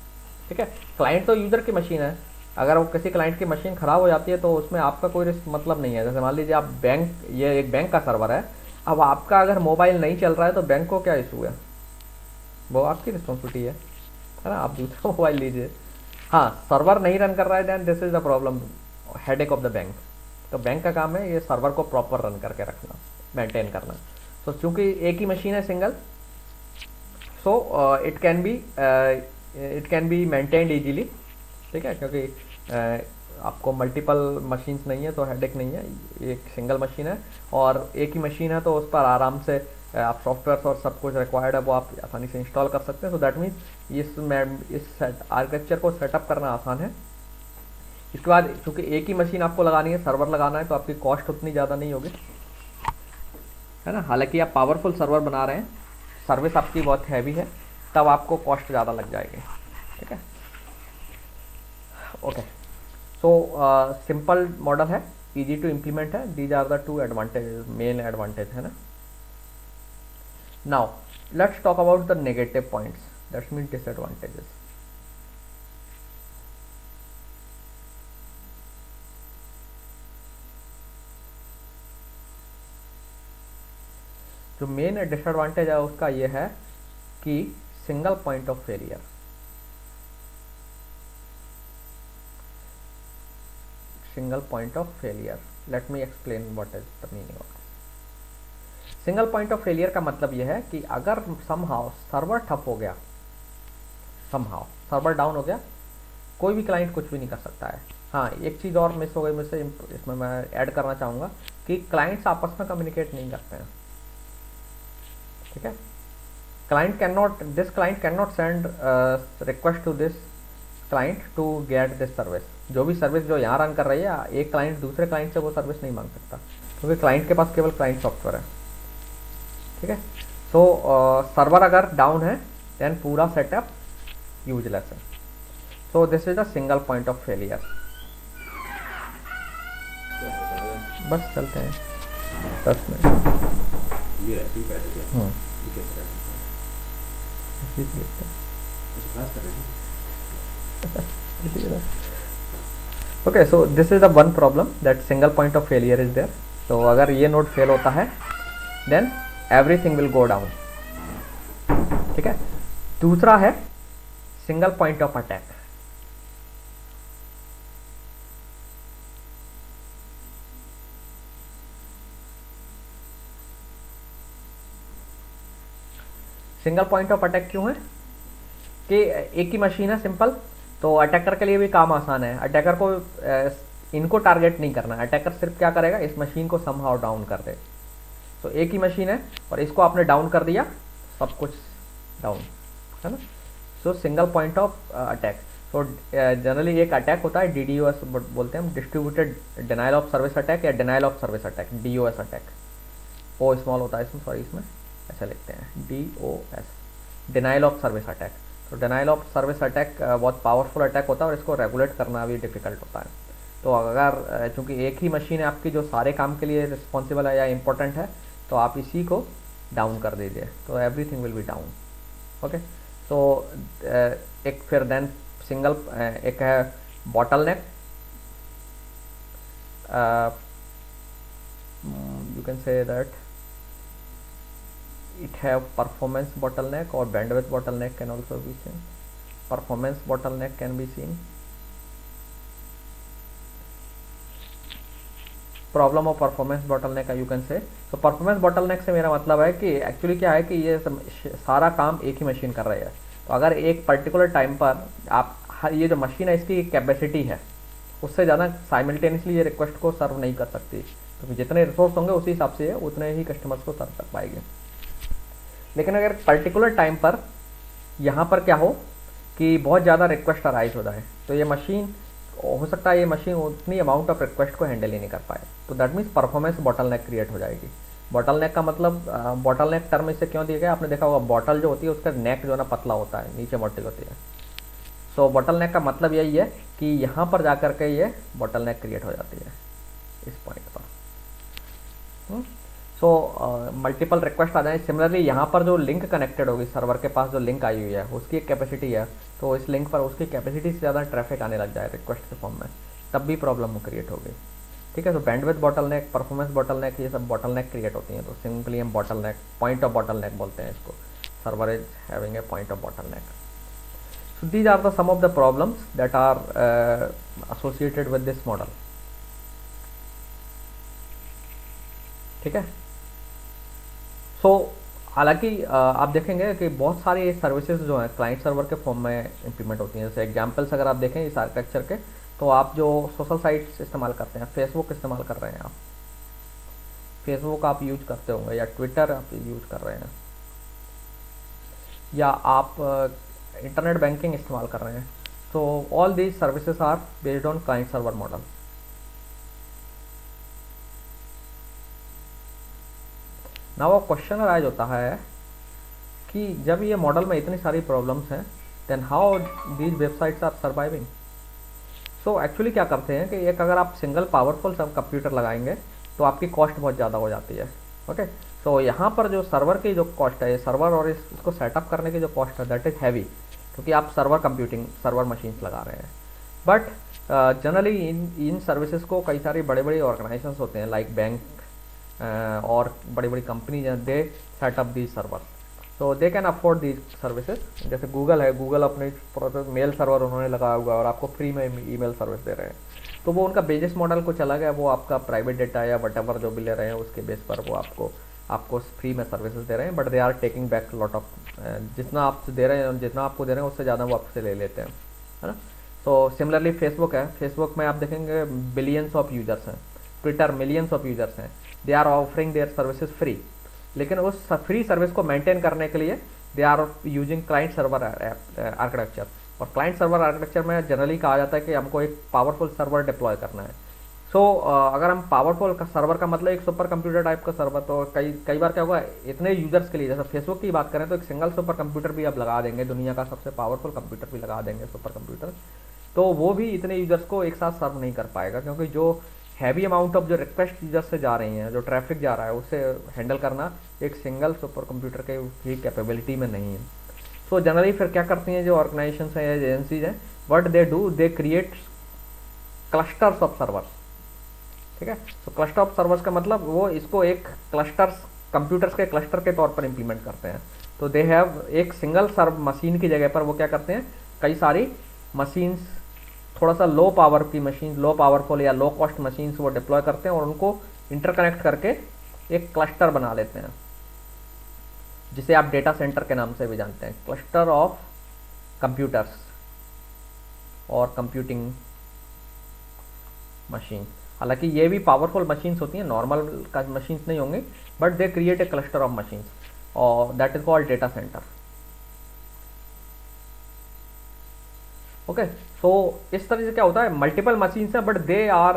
ठीक है, क्लाइंट तो यूजर की मशीन है. अगर वो किसी क्लाइंट की मशीन ख़राब हो जाती है तो उसमें आपका कोई मतलब नहीं है. जैसे मान लीजिए आप ये एक बैंक का सर्वर है, अब आपका अगर मोबाइल नहीं चल रहा है तो बैंक को क्या इशू है, वो आपकी रिस्पॉन्सिबिलिटी है ना. आप दूसरा मोबाइल लीजिए. हाँ, सर्वर नहीं रन कर रहा है, then this is the problem, headache of the bank. तो बैंक का काम है ये सर्वर को प्रॉपर रन करके रखना, मेंटेन करना. तो चूंकि एक ही मशीन है single, so it can be maintained easily ठीक है, क्योंकि आपको मल्टीपल मशीन्स नहीं है तो हेडेक नहीं है, एक सिंगल मशीन है और एक ही मशीन है तो उस पर आराम से आप सॉफ्टवेयर और सब कुछ रिक्वायर्ड है वो आप आसानी से इंस्टॉल कर सकते हैं। सो दैट मीन्स इस आर्किटेक्चर को सेटअप करना आसान है। इसके बाद चूँकि एक ही मशीन आपको लगानी है, सर्वर लगाना है, तो आपकी कॉस्ट उतनी ज़्यादा नहीं होगी, है ना। हालांकि आप पावरफुल सर्वर बना रहे हैं, सर्विस आपकी बहुत हैवी है, तब आपको कॉस्ट ज़्यादा लग जाएगी, ठीक है। ओके, सो सिंपल मॉडल है, इजी टू इम्प्लीमेंट है। These are the two advantage, main advantage है ना। Now let's talk about the negative points, that's mean disadvantages. जो मेन डिसएडवांटेज है उसका ये है कि single point of failure, single point of failure, let me explain what is the meaning of single point of failure. का मतलब यह है कि अगर समहाउ सर्वर ठप हो गया, समहाउ सर्वर डाउन हो गया, कोई भी क्लाइंट कुछ भी नहीं कर सकता है। हाँ, एक चीज़ और मिस हो गई मुझसे, इसमें मैं ऐड करना चाहूँगा कि क्लाइंट्स आपस में कम्युनिकेट नहीं करते हैं, ठीक है। This client can not send request to this client to get this service. जो भी सर्विस जो यहाँ रन कर रही है, एक क्लाइंट दूसरे क्लाइंट से वो सर्विस नहीं मांग सकता, क्योंकि क्लाइंट के पास केवल क्लाइंट सॉफ्टवेयर है, ठीक है। सो सर्वर अगर डाउन है देन पूरा सेटअप यूजलेस है। So this is the single point of failure. बस चलते हैं 10 मिनट। Okay, so this is the one problem that single point of failure is there. तो अगर ये नोड फेल होता है then everything will go down, ठीक है। दूसरा है single point of attack. Single point of attack क्यों है कि एक ही मशीन है सिंपल, तो अटैकर के लिए भी काम आसान है। अटैकर को इनको टारगेट नहीं करना है, अटैकर सिर्फ क्या करेगा, इस मशीन को समहाउ डाउन कर दे। तो एक ही मशीन है और इसको आपने डाउन कर दिया, सब कुछ डाउन, है ना। So single point of attack. तो जनरली एक अटैक होता है DDoS बोलते हैं हम, distributed denial of service attack या denial of service attack, DOS attack. O small होता है इसमें, सॉरी इसमें ऐसा लिखते हैं DOS, denial of service attack. तो डिनाइल ऑफ सर्विस अटैक बहुत पावरफुल अटैक होता है और इसको रेगुलेट करना भी डिफिकल्ट होता है। तो अगर चूँकि एक ही मशीन है आपकी जो सारे काम के लिए रिस्पॉन्सिबल है या इम्पोर्टेंट है, तो आप इसी को डाउन कर दीजिए, तो everything will be down. Okay, तो एक फिर देन सिंगल एक है bottleneck, you can say that it have performance bottleneck or bandwidth bottleneck can also be seen. Performance bottleneck can be seen. Problem of performance bottleneck का you can से। तो performance bottleneck से मेरा मतलब है कि एक्चुअली क्या है कि ये सारा काम एक ही मशीन कर रही है। तो अगर एक पर्टिकुलर टाइम पर आप ये जो मशीन है इसकी कैपेसिटी है, उससे ज़्यादा साइमल्टेनियसली ये रिक्वेस्ट को सर्व नहीं कर सकती, तो जितने रिसोर्स होंगे उसी हिसाब से उतने ही कस्टमर्स को सर्व कर पाएंगे। लेकिन अगर पर्टिकुलर टाइम पर यहाँ पर क्या हो कि बहुत ज़्यादा रिक्वेस्ट अराइज हो जाए, तो ये मशीन हो सकता है ये मशीन उतनी अमाउंट ऑफ रिक्वेस्ट को हैंडल ही नहीं कर पाए, तो that means performance bottleneck create हो जाएगी। बॉटलनेक का मतलब बॉटलनेक टर्म इससे क्यों दिया गया, आपने देखा होगा बॉटल जो होती है उसका नेक जो है ना पतला होता है, नीचे मोटी होती है। सो बॉटलनेक का मतलब यही है कि यहाँ पर जाकर के ये बॉटलनेक क्रिएट हो जाती है इस पॉइंट पर। सो मल्टीपल रिक्वेस्ट आ जाए। सिमिलरली यहाँ पर जो लिंक कनेक्टेड होगी, सर्वर के पास जो लिंक आई हुई है उसकी एक कैपेसिटी है, तो इस लिंक पर उसकी कैपेसिटी से ज़्यादा ट्रैफिक आने लग जाए रिक्वेस्ट के फॉर्म में, तब भी प्रॉब्लम क्रिएट होगी। ठीक है, तो बैंडविड्थ बॉटलनेक, परफॉर्मेंस बॉटलनेक, ये सब बॉटलनेक क्रिएट होती हैं। तो सिंपली हम बॉटलनेक, पॉइंट ऑफ बॉटलनेक बोलते हैं इसको। Server is having a point of bottleneck. So these are the some of the problems that are associated with this model. ठीक है, so हालांकि आप देखेंगे कि बहुत सारी सर्विसेज जो हैं क्लाइंट सर्वर के फॉर्म में इंप्लीमेंट होती हैं। जैसे एग्जांपल्स अगर आप देखें इस आर्किटेक्चर के, तो आप जो सोशल साइट्स इस्तेमाल करते हैं, फेसबुक इस्तेमाल कर रहे हैं आप, फेसबुक आप यूज करते होंगे, या ट्विटर आप यूज कर रहे हैं, या आप इंटरनेट बैंकिंग इस्तेमाल कर रहे हैं, तो all these services are based on client server model. ना वो क्वेश्चन राइज होता है कि जब ये मॉडल में इतनी सारी प्रॉब्लम्स हैं, then how these websites are surviving. So actually क्या करते हैं कि एक अगर आप सिंगल पावरफुल सब कंप्यूटर लगाएंगे तो आपकी कॉस्ट बहुत ज़्यादा हो जाती है। ओके, सो यहाँ पर जो सर्वर की जो कॉस्ट है, सर्वर और इसको सेटअप करने की जो कॉस्ट है, दैट इज़ हैवी, क्योंकि आप सर्वर कंप्यूटिंग, सर्वर मशीन्स लगा रहे हैं। बट जनरली इन सर्विसेज को कई सारी बड़े बड़े ऑर्गेनाइजेशंस होते हैं, लाइक बैंक और बड़ी बड़ी company, they setup these server, so they can afford these services. जैसे गूगल है, गूगल अपने मेल सर्वर उन्होंने लगाया हुआ है और आपको फ्री में ईमेल सर्विस दे रहे हैं। तो वो उनका बिजनेस मॉडल को चला गया, वो आपका प्राइवेट डेटा या वटेवर जो भी ले रहे हैं उसके बेस पर वो आपको फ्री में सर्विसेज दे रहे हैं, but they are taking back lot of, जितना आप दे रहे हैं, जितना आपको दे रहे हैं उससे ज़्यादा वो आपसे ले लेते हैं, है ना। तो सिमिलरली फेसबुक है, फेसबुक में आप देखेंगे बिलियंस ऑफ यूजर्स हैं, ट्विटर मिलियंस ऑफ यूजर्स हैं, they are offering their services free, लेकिन उस फ्री सर्विस को मेंटेन करने के लिए they are using client server architecture. और क्लाइंट सर्वर आर्किटेक्चर में जनरली कहा जाता है कि हमको एक पावरफुल सर्वर डिप्लॉय करना है। सो अगर हम पावरफुल सर्वर का मतलब एक सुपर कंप्यूटर टाइप का सर्वर, तो कई बार क्या होगा, इतने यूजर्स के लिए, जैसे फेसबुक की बात करें तो एक सिंगल सुपर कंप्यूटर भी आप लगा देंगे, दुनिया का सबसे पावरफुल कंप्यूटर भी लगा देंगे सुपर कंप्यूटर, तो वो भी इतने यूजर्स को एक साथ सर्व नहीं कर पाएगा, क्योंकि जो हैवी अमाउंट ऑफ जो रिक्वेस्ट यूजर से जा रही हैं, जो ट्रैफिक जा रहा है, उससे हैंडल करना एक सिंगल सुपर कंप्यूटर के ही कैपेबिलिटी में नहीं है। सो जनरली फिर क्या करती हैं जो ऑर्गेनाइजेशन हैं या एजेंसीज हैं, what they do, they create clusters of servers. ठीक है, तो क्लस्टर ऑफ सर्वर्स का मतलब वो इसको एक क्लस्टर्स, कंप्यूटर्स के क्लस्टर के तौर पर इंप्लीमेंट करते हैं। तो दे हैव एक सिंगल सर्व मशीन की जगह पर वो क्या करते हैं, कई सारी मशीन्स, थोड़ा सा लो पावर की मशीन, लो पावरफुल या लो कॉस्ट मशीन्स वो डिप्लॉय करते हैं और उनको इंटरकनेक्ट करके एक क्लस्टर बना लेते हैं, जिसे आप डेटा सेंटर के नाम से भी जानते हैं, क्लस्टर ऑफ कंप्यूटर्स और कंप्यूटिंग मशीन। हालांकि ये भी पावरफुल मशीन्स होती हैं, नॉर्मल मशीन्स नहीं होंगी, but they create a cluster of machines और that is called data center. Okay, so इस तरह से क्या होता है, मल्टीपल मशीन्स हैं but they are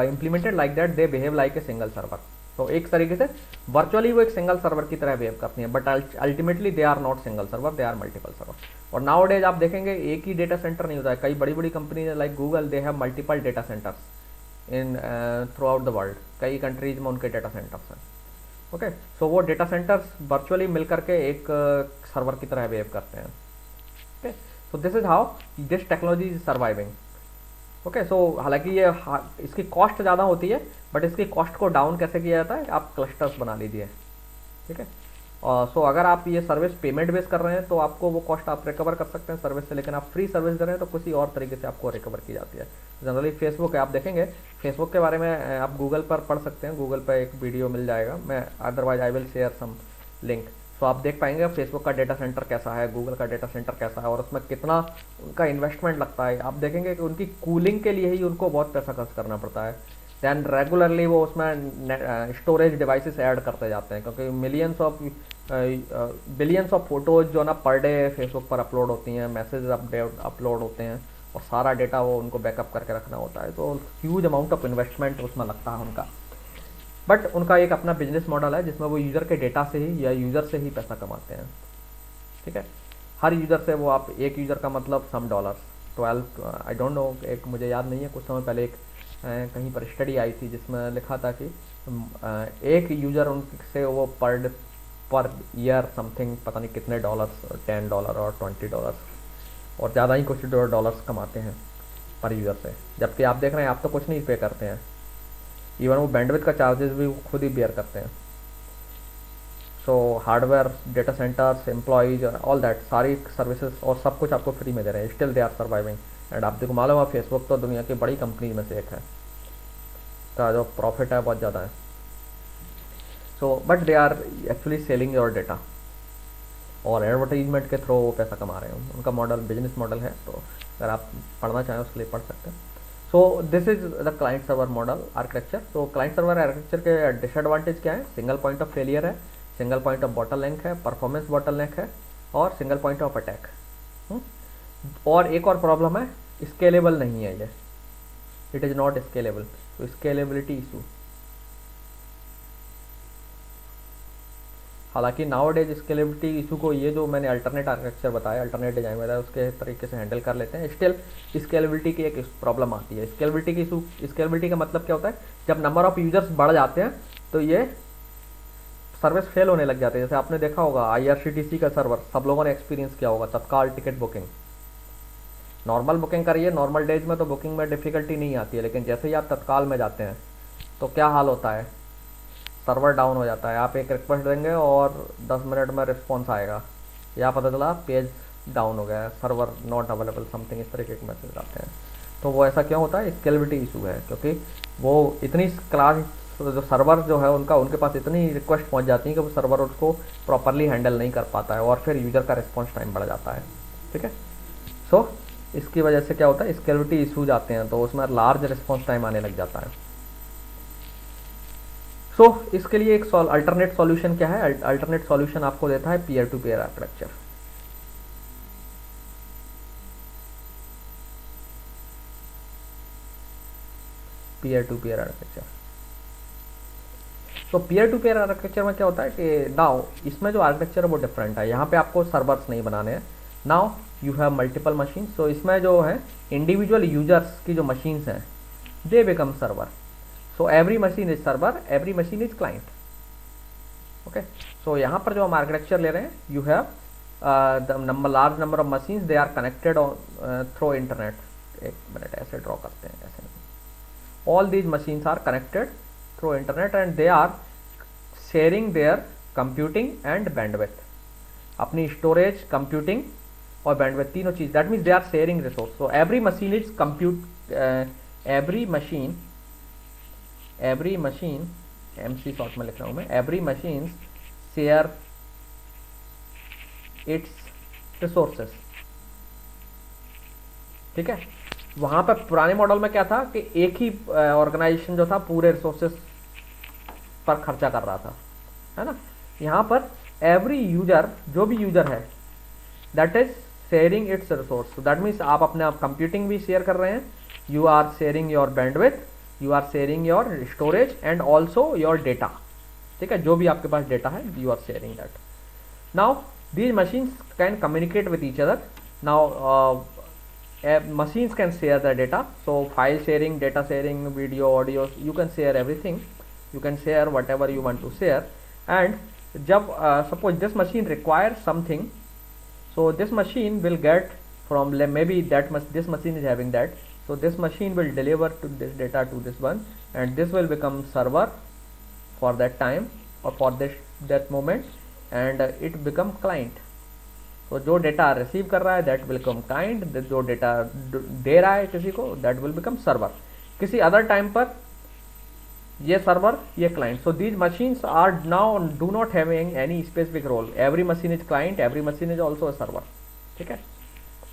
implemented like that, they behave like a single server. तो एक तरीके से वर्चुअली वो एक सिंगल सर्वर की तरह बिहेव करती हैं, but ultimately they are not single server, they are multiple server. और नाउ डेज आप देखेंगे एक ही डेटा सेंटर नहीं होता है, कई बड़ी बड़ी company like Google, they have multiple data centres in through out the world, कई कंट्रीज में उनके डेटा सेंटर्स हैं। ओके, सो वो डेटा सेंटर्स वर्चुअली मिल करके एक सर्वर की तरह बिहेव करते हैं। Okay, so this is how this technology is surviving. Okay, so हालांकि ये इसकी कॉस्ट ज़्यादा होती है, बट इसकी कॉस्ट को डाउन कैसे किया जाता है, आप क्लस्टर्स बना लीजिए। ठीक है, सो अगर आप ये सर्विस पेमेंट बेस कर रहे हैं तो आपको वो कॉस्ट आप रिकवर कर सकते हैं सर्विस से, लेकिन आप फ्री सर्विस दे रहे हैं तो किसी और तरीके से आपको रिकवर की जाती है। जनरली फेसबुक है, आप देखेंगे फेसबुक के बारे में आप गूगल पर पढ़ सकते हैं, गूगल पर एक वीडियो मिल जाएगा, मैं otherwise I will share some link, तो आप देख पाएंगे फेसबुक का डेटा सेंटर कैसा है, गूगल का डेटा सेंटर कैसा है और उसमें कितना उनका इन्वेस्टमेंट लगता है। आप देखेंगे कि उनकी कूलिंग के लिए ही उनको बहुत पैसा खर्च करना पड़ता है। दैन रेगुलरली वो उसमें स्टोरेज डिवाइसेस ऐड करते जाते हैं, क्योंकि बिलियंस ऑफ फोटोज जो ना पर डे फेसबुक पर अपलोड होती हैं, मैसेज अपलोड होते हैं और सारा डेटा वो उनको बैकअप करके रखना होता है, तो ह्यूज अमाउंट ऑफ इन्वेस्टमेंट उसमें लगता है उनका। बट उनका एक अपना बिजनेस मॉडल है जिसमें वो यूज़र के डेटा से ही या यूज़र से ही पैसा कमाते हैं। ठीक है, हर यूज़र से वो, आप एक यूज़र का मतलब सम डॉलर्स, 12 आई डोंट नो, एक मुझे याद नहीं है, कुछ समय पहले एक कहीं पर स्टडी आई थी जिसमें लिखा था कि एक यूज़र उनसे वो पर ईयर समथिंग पता नहीं कितने डॉलर्स, $10 और $20 और ज़्यादा ही कुछ डॉलर्स कमाते हैं पर यूज़र से, जबकि आप देख रहे हैं आप तो कुछ नहीं पे करते हैं, इवन वो बैंडविड्थ का चार्जेस भी खुद ही बेयर करते हैं। So hardware, data centers, employees, all that, सारी सर्विसेज और सब कुछ आपको फ्री में दे रहे हैं, still they are surviving. And आप देखो मालूम है फेसबुक तो दुनिया की बड़ी कंपनी में से एक है, का जो प्रॉफिट है बहुत ज़्यादा है। So but they are actually selling your data, और एडवर्टाइजमेंट के थ्रू वो पैसा कमा रहे हैं। उनका मॉडल बिजनेस मॉडल है, तो अगर आप पढ़ना चाहें उसके लिए पढ़ सकते हैं। सो this is the client server model architecture. तो क्लाइंट सर्वर आर्किटेक्चर के डिसएडवांटेज क्या है? सिंगल पॉइंट ऑफ फेलियर है, सिंगल पॉइंट ऑफ बॉटलनेक है, परफॉर्मेंस बॉटलनेक है और सिंगल पॉइंट ऑफ अटैक। और एक और प्रॉब्लम है, स्केलेबल नहीं है ये, इट इज़ नॉट स्केलेबल। तो स्केलेबिलिटी इशू, हालांकि नाउअडेज स्केलेबिलिटी इशू को ये जो मैंने अल्टरनेट आर्किटेक्चर बताया, अल्टरनेट डिजाइन बताया, उसके तरीके से हैंडल कर लेते हैं। स्टिल स्केलेबिलिटी की एक प्रॉब्लम आती है। स्केलेबिलिटी की इशू, स्केलेबिलिटी का मतलब क्या होता है? जब नंबर ऑफ यूजर्स बढ़ जाते हैं तो ये सर्विस फेल होने लग जाते हैं। जैसे आपने देखा होगा IRCTC का सर्वर, सब लोगों ने एक्सपीरियंस किया होगा, तत्काल टिकट बुकिंग। नॉर्मल बुकिंग करिए, नॉर्मल डेज में तो बुकिंग में डिफिकल्टी नहीं आती है, लेकिन जैसे ही आप तत्काल में जाते हैं तो क्या हाल होता है? सर्वर डाउन हो जाता है। आप एक रिक्वेस्ट देंगे और 10 मिनट में रिस्पॉन्स आएगा, या पता चला पेज डाउन हो गया, सर्वर नॉट अवेलेबल समथिंग, इस तरीके के मैसेज आते हैं। तो वो ऐसा क्यों होता है? स्केलेबिलिटी इशू है, क्योंकि वो इतनी क्लास जो सर्वर जो है उनके पास इतनी रिक्वेस्ट पहुंच जाती है कि वो सर्वर उसको प्रॉपरली हैंडल नहीं कर पाता है, और फिर यूज़र का रिस्पॉन्स टाइम बढ़ जाता है। ठीक है, सो इसकी वजह से क्या होता है? स्केलेबिलिटी इशूज आते हैं, तो उसमें लार्ज रिस्पॉन्स टाइम आने लग जाता है। सो इसके लिए एक अल्टरनेट सॉल्यूशन क्या है? अल्टरनेट सॉल्यूशन आपको देता है peer to peer architecture. Peer to peer architecture, तो पीयर टू पीयर आर्किटेक्चर में क्या होता है कि नाउ इसमें जो आर्किटेक्चर है वो डिफरेंट है। यहाँ पे आपको सर्वर्स नहीं बनाने हैं। Now you have multiple machine, so इसमें जो है इंडिविजुअल यूजर्स की जो मशीन्स हैं they become server. So every machine is server, every machine is client. Okay, so यहाँ पर जो हम आर्किटेक्चर ले रहे हैं, you have the large number of machines, they are connected through internet. एक मिनट, ऐसे ड्रॉ करते हैं, ऐसे नहीं। All these machines are connected through internet and they are sharing their computing and bandwidth. अपनी स्टोरेज, कंप्यूटिंग और bandwidth, तीनों चीज, that means they are sharing resource. So every machine is every machine MC short में लिख रहा हूं मैं, every machine share its resources. ठीक है, वहां पर पुराने मॉडल में क्या था कि एक ही ऑर्गेनाइजेशन जो था पूरे रिसोर्सेस पर खर्चा कर रहा था, है ना। यहाँ पर एवरी यूजर, जो भी यूजर है, that is sharing its resource. That means आप अपने आप कंप्यूटिंग भी शेयर कर रहे हैं, you are sharing your bandwidth, you are sharing your storage and also your data. ठीक है, जो भी आपके पास डेटा है, you are sharing that. Now these machines can communicate with each other. Now machines can share the data, so file sharing, data sharing, video, audio, you can share everything, you can share whatever you want to share. And jab suppose this machine requires something, so this machine will get from maybe this machine is having that, so this machine will deliver to this data to this one, and this will become server for that time or for that moment, and it become client. तो जो data receive कर रहा है that will become client, जो data दे रहा है किसी को दैट विल बिकम सर्वर। किसी अदर टाइम पर ये सर्वर, ये client. So these machines are now do not having any specific role, every machine is client, every machine is also a server. ठीक है,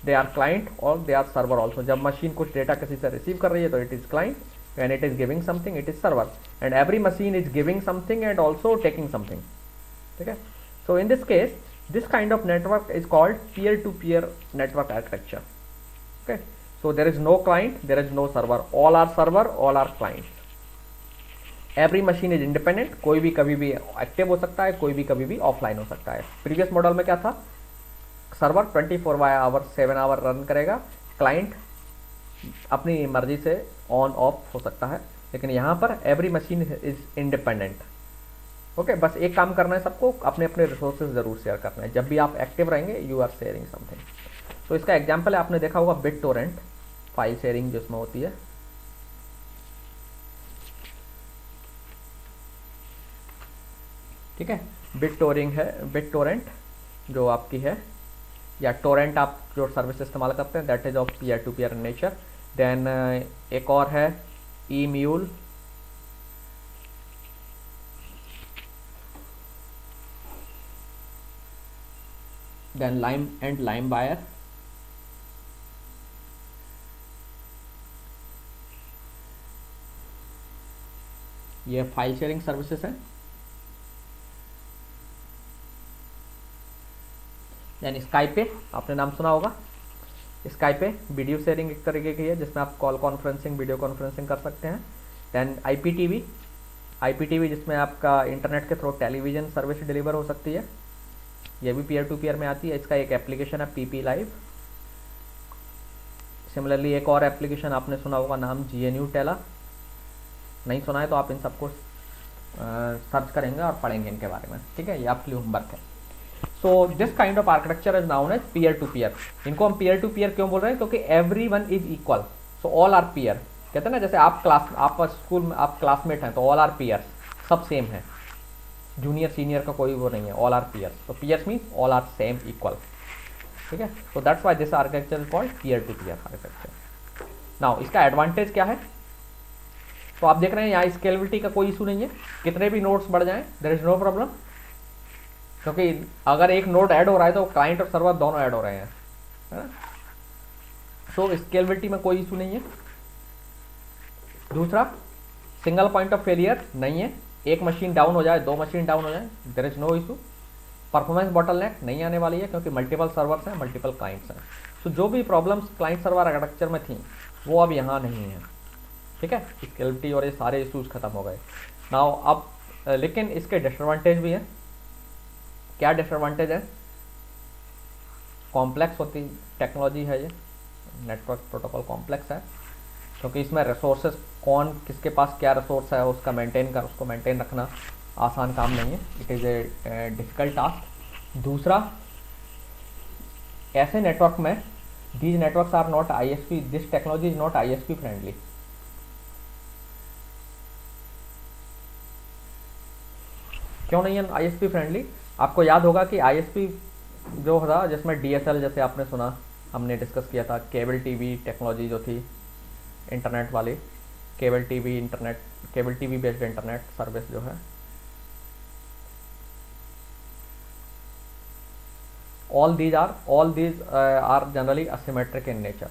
दे आर क्लाइंट और they are server also. जब machine कुछ data किसी से receive कर रही है तो it is client, when it is giving something it is server, and every machine is giving something and also taking something. ठीक है, so in this case this kind of network is called peer-to-peer network architecture. Okay, so there is no client, there is no server, all are server, all are clients. Every machine is independent, कोई भी कभी भी active हो सकता है, कोई भी कभी भी ऑफलाइन हो सकता है। प्रीवियस मॉडल में क्या था? सर्वर 24/7 7 आवर रन करेगा, क्लाइंट अपनी मर्जी से ऑन ऑफ हो सकता है, लेकिन यहाँ पर every machine is independent. Okay, बस एक काम करना है सबको, अपने अपने रिसोर्सेज जरूर शेयर करना है। जब भी आप एक्टिव रहेंगे यू आर शेयरिंग समथिंग। तो इसका एग्जांपल है, आपने देखा होगा BitTorrent फाइल शेयरिंग जिसमें होती है। ठीक है, BitTorrent जो आपकी है, या टोरेंट आप जो सर्विस इस्तेमाल करते हैं that is of peer to peer nature. Then एक और है eMule, then lime and lime wire, ये फाइल शेयरिंग सर्विसेज है। देन स्काइपे, आपने नाम सुना होगा, स्काइपे वीडियो शेयरिंग एक तरीके की है जिसमें आप कॉल कॉन्फ्रेंसिंग, वीडियो कॉन्फ्रेंसिंग कर सकते हैं। देन आईपीटीवी, आईपीटीवी जिसमें आपका इंटरनेट के थ्रू टेलीविज़न सर्विस डिलीवर हो सकती है, ये भी पीयर टू पीयर में आती है। इसका एक एप्लीकेशन है पीपी लाइव। सिमिलरली एक और एप्लीकेशन आपने सुना होगा नाम जीएनयू टेला, नहीं सुना है तो आप इन सबको सर्च करेंगे और पढ़ेंगे इनके बारे में, ठीक है, ये आपके लिए होमवर्क है। So this kind of architecture is known as peer to peer. इनको हम पीयर टू पीयर क्यों बोल रहे हैं, क्योंकि everyone is equal, so all are peer. कहते हैं ना जैसे आप स्कूल में आप क्लासमेट हैं तो ऑल आर पीयर, सब सेम है, जूनियर सीनियर का कोई वो नहीं है, ऑल आर पीयर्स। तो peers means all are same equal, ठीक है। So that's why this architecture is called peer to peer architecture. Now इसका एडवांटेज क्या है, तो आप देख रहे हैं यहाँ स्केलेबिलिटी का कोई इशू नहीं है, कितने भी नोड्स बढ़ जाएं देयर इज नो प्रॉब्लम, क्योंकि अगर एक नोड ऐड हो रहा है तो क्लाइंट और सर्वर दोनों ऐड हो रहे हैं, है ना। सो स्केलेबिलिटी में कोई इशू नहीं है। दूसरा, सिंगल पॉइंट ऑफ फेलियर नहीं है, एक मशीन डाउन हो जाए, दो मशीन डाउन हो जाए, there is no issue. Performance bottleneck नहीं आने वाली है क्योंकि मल्टीपल सर्वर्स हैं, मल्टीपल क्लाइंट्स हैं। सो जो भी प्रॉब्लम्स क्लाइंट सर्वर आर्किटेक्चर में थी वो अब यहाँ नहीं है, ठीक है। स्केलेबिलिटी और ये सारे इशूज खत्म हो गए। नाउ अब लेकिन इसके डिसएडवांटेज भी हैं। क्या डिसएडवांटेज है, कॉम्प्लेक्स होती टेक्नोलॉजी है ये, नेटवर्क प्रोटोकॉल कॉम्प्लेक्स है, क्योंकि इसमें रिसोर्सेज कौन किसके पास क्या रिसोर्स है उसको मेंटेन रखना आसान काम नहीं है, it is a difficult task. दूसरा, ऐसे नेटवर्क में these networks are not ISP, this technology is not ISP friendly. क्यों नहीं है आईएसपी फ्रेंडली, आपको याद होगा कि आईएसपी जो था जिसमें डीएसएल जैसे आपने सुना, हमने डिस्कस किया था, केबल टीवी टेक्नोलॉजी जो थी इंटरनेट वाली, cable TV based internet service जो है, all these are generally asymmetric in nature।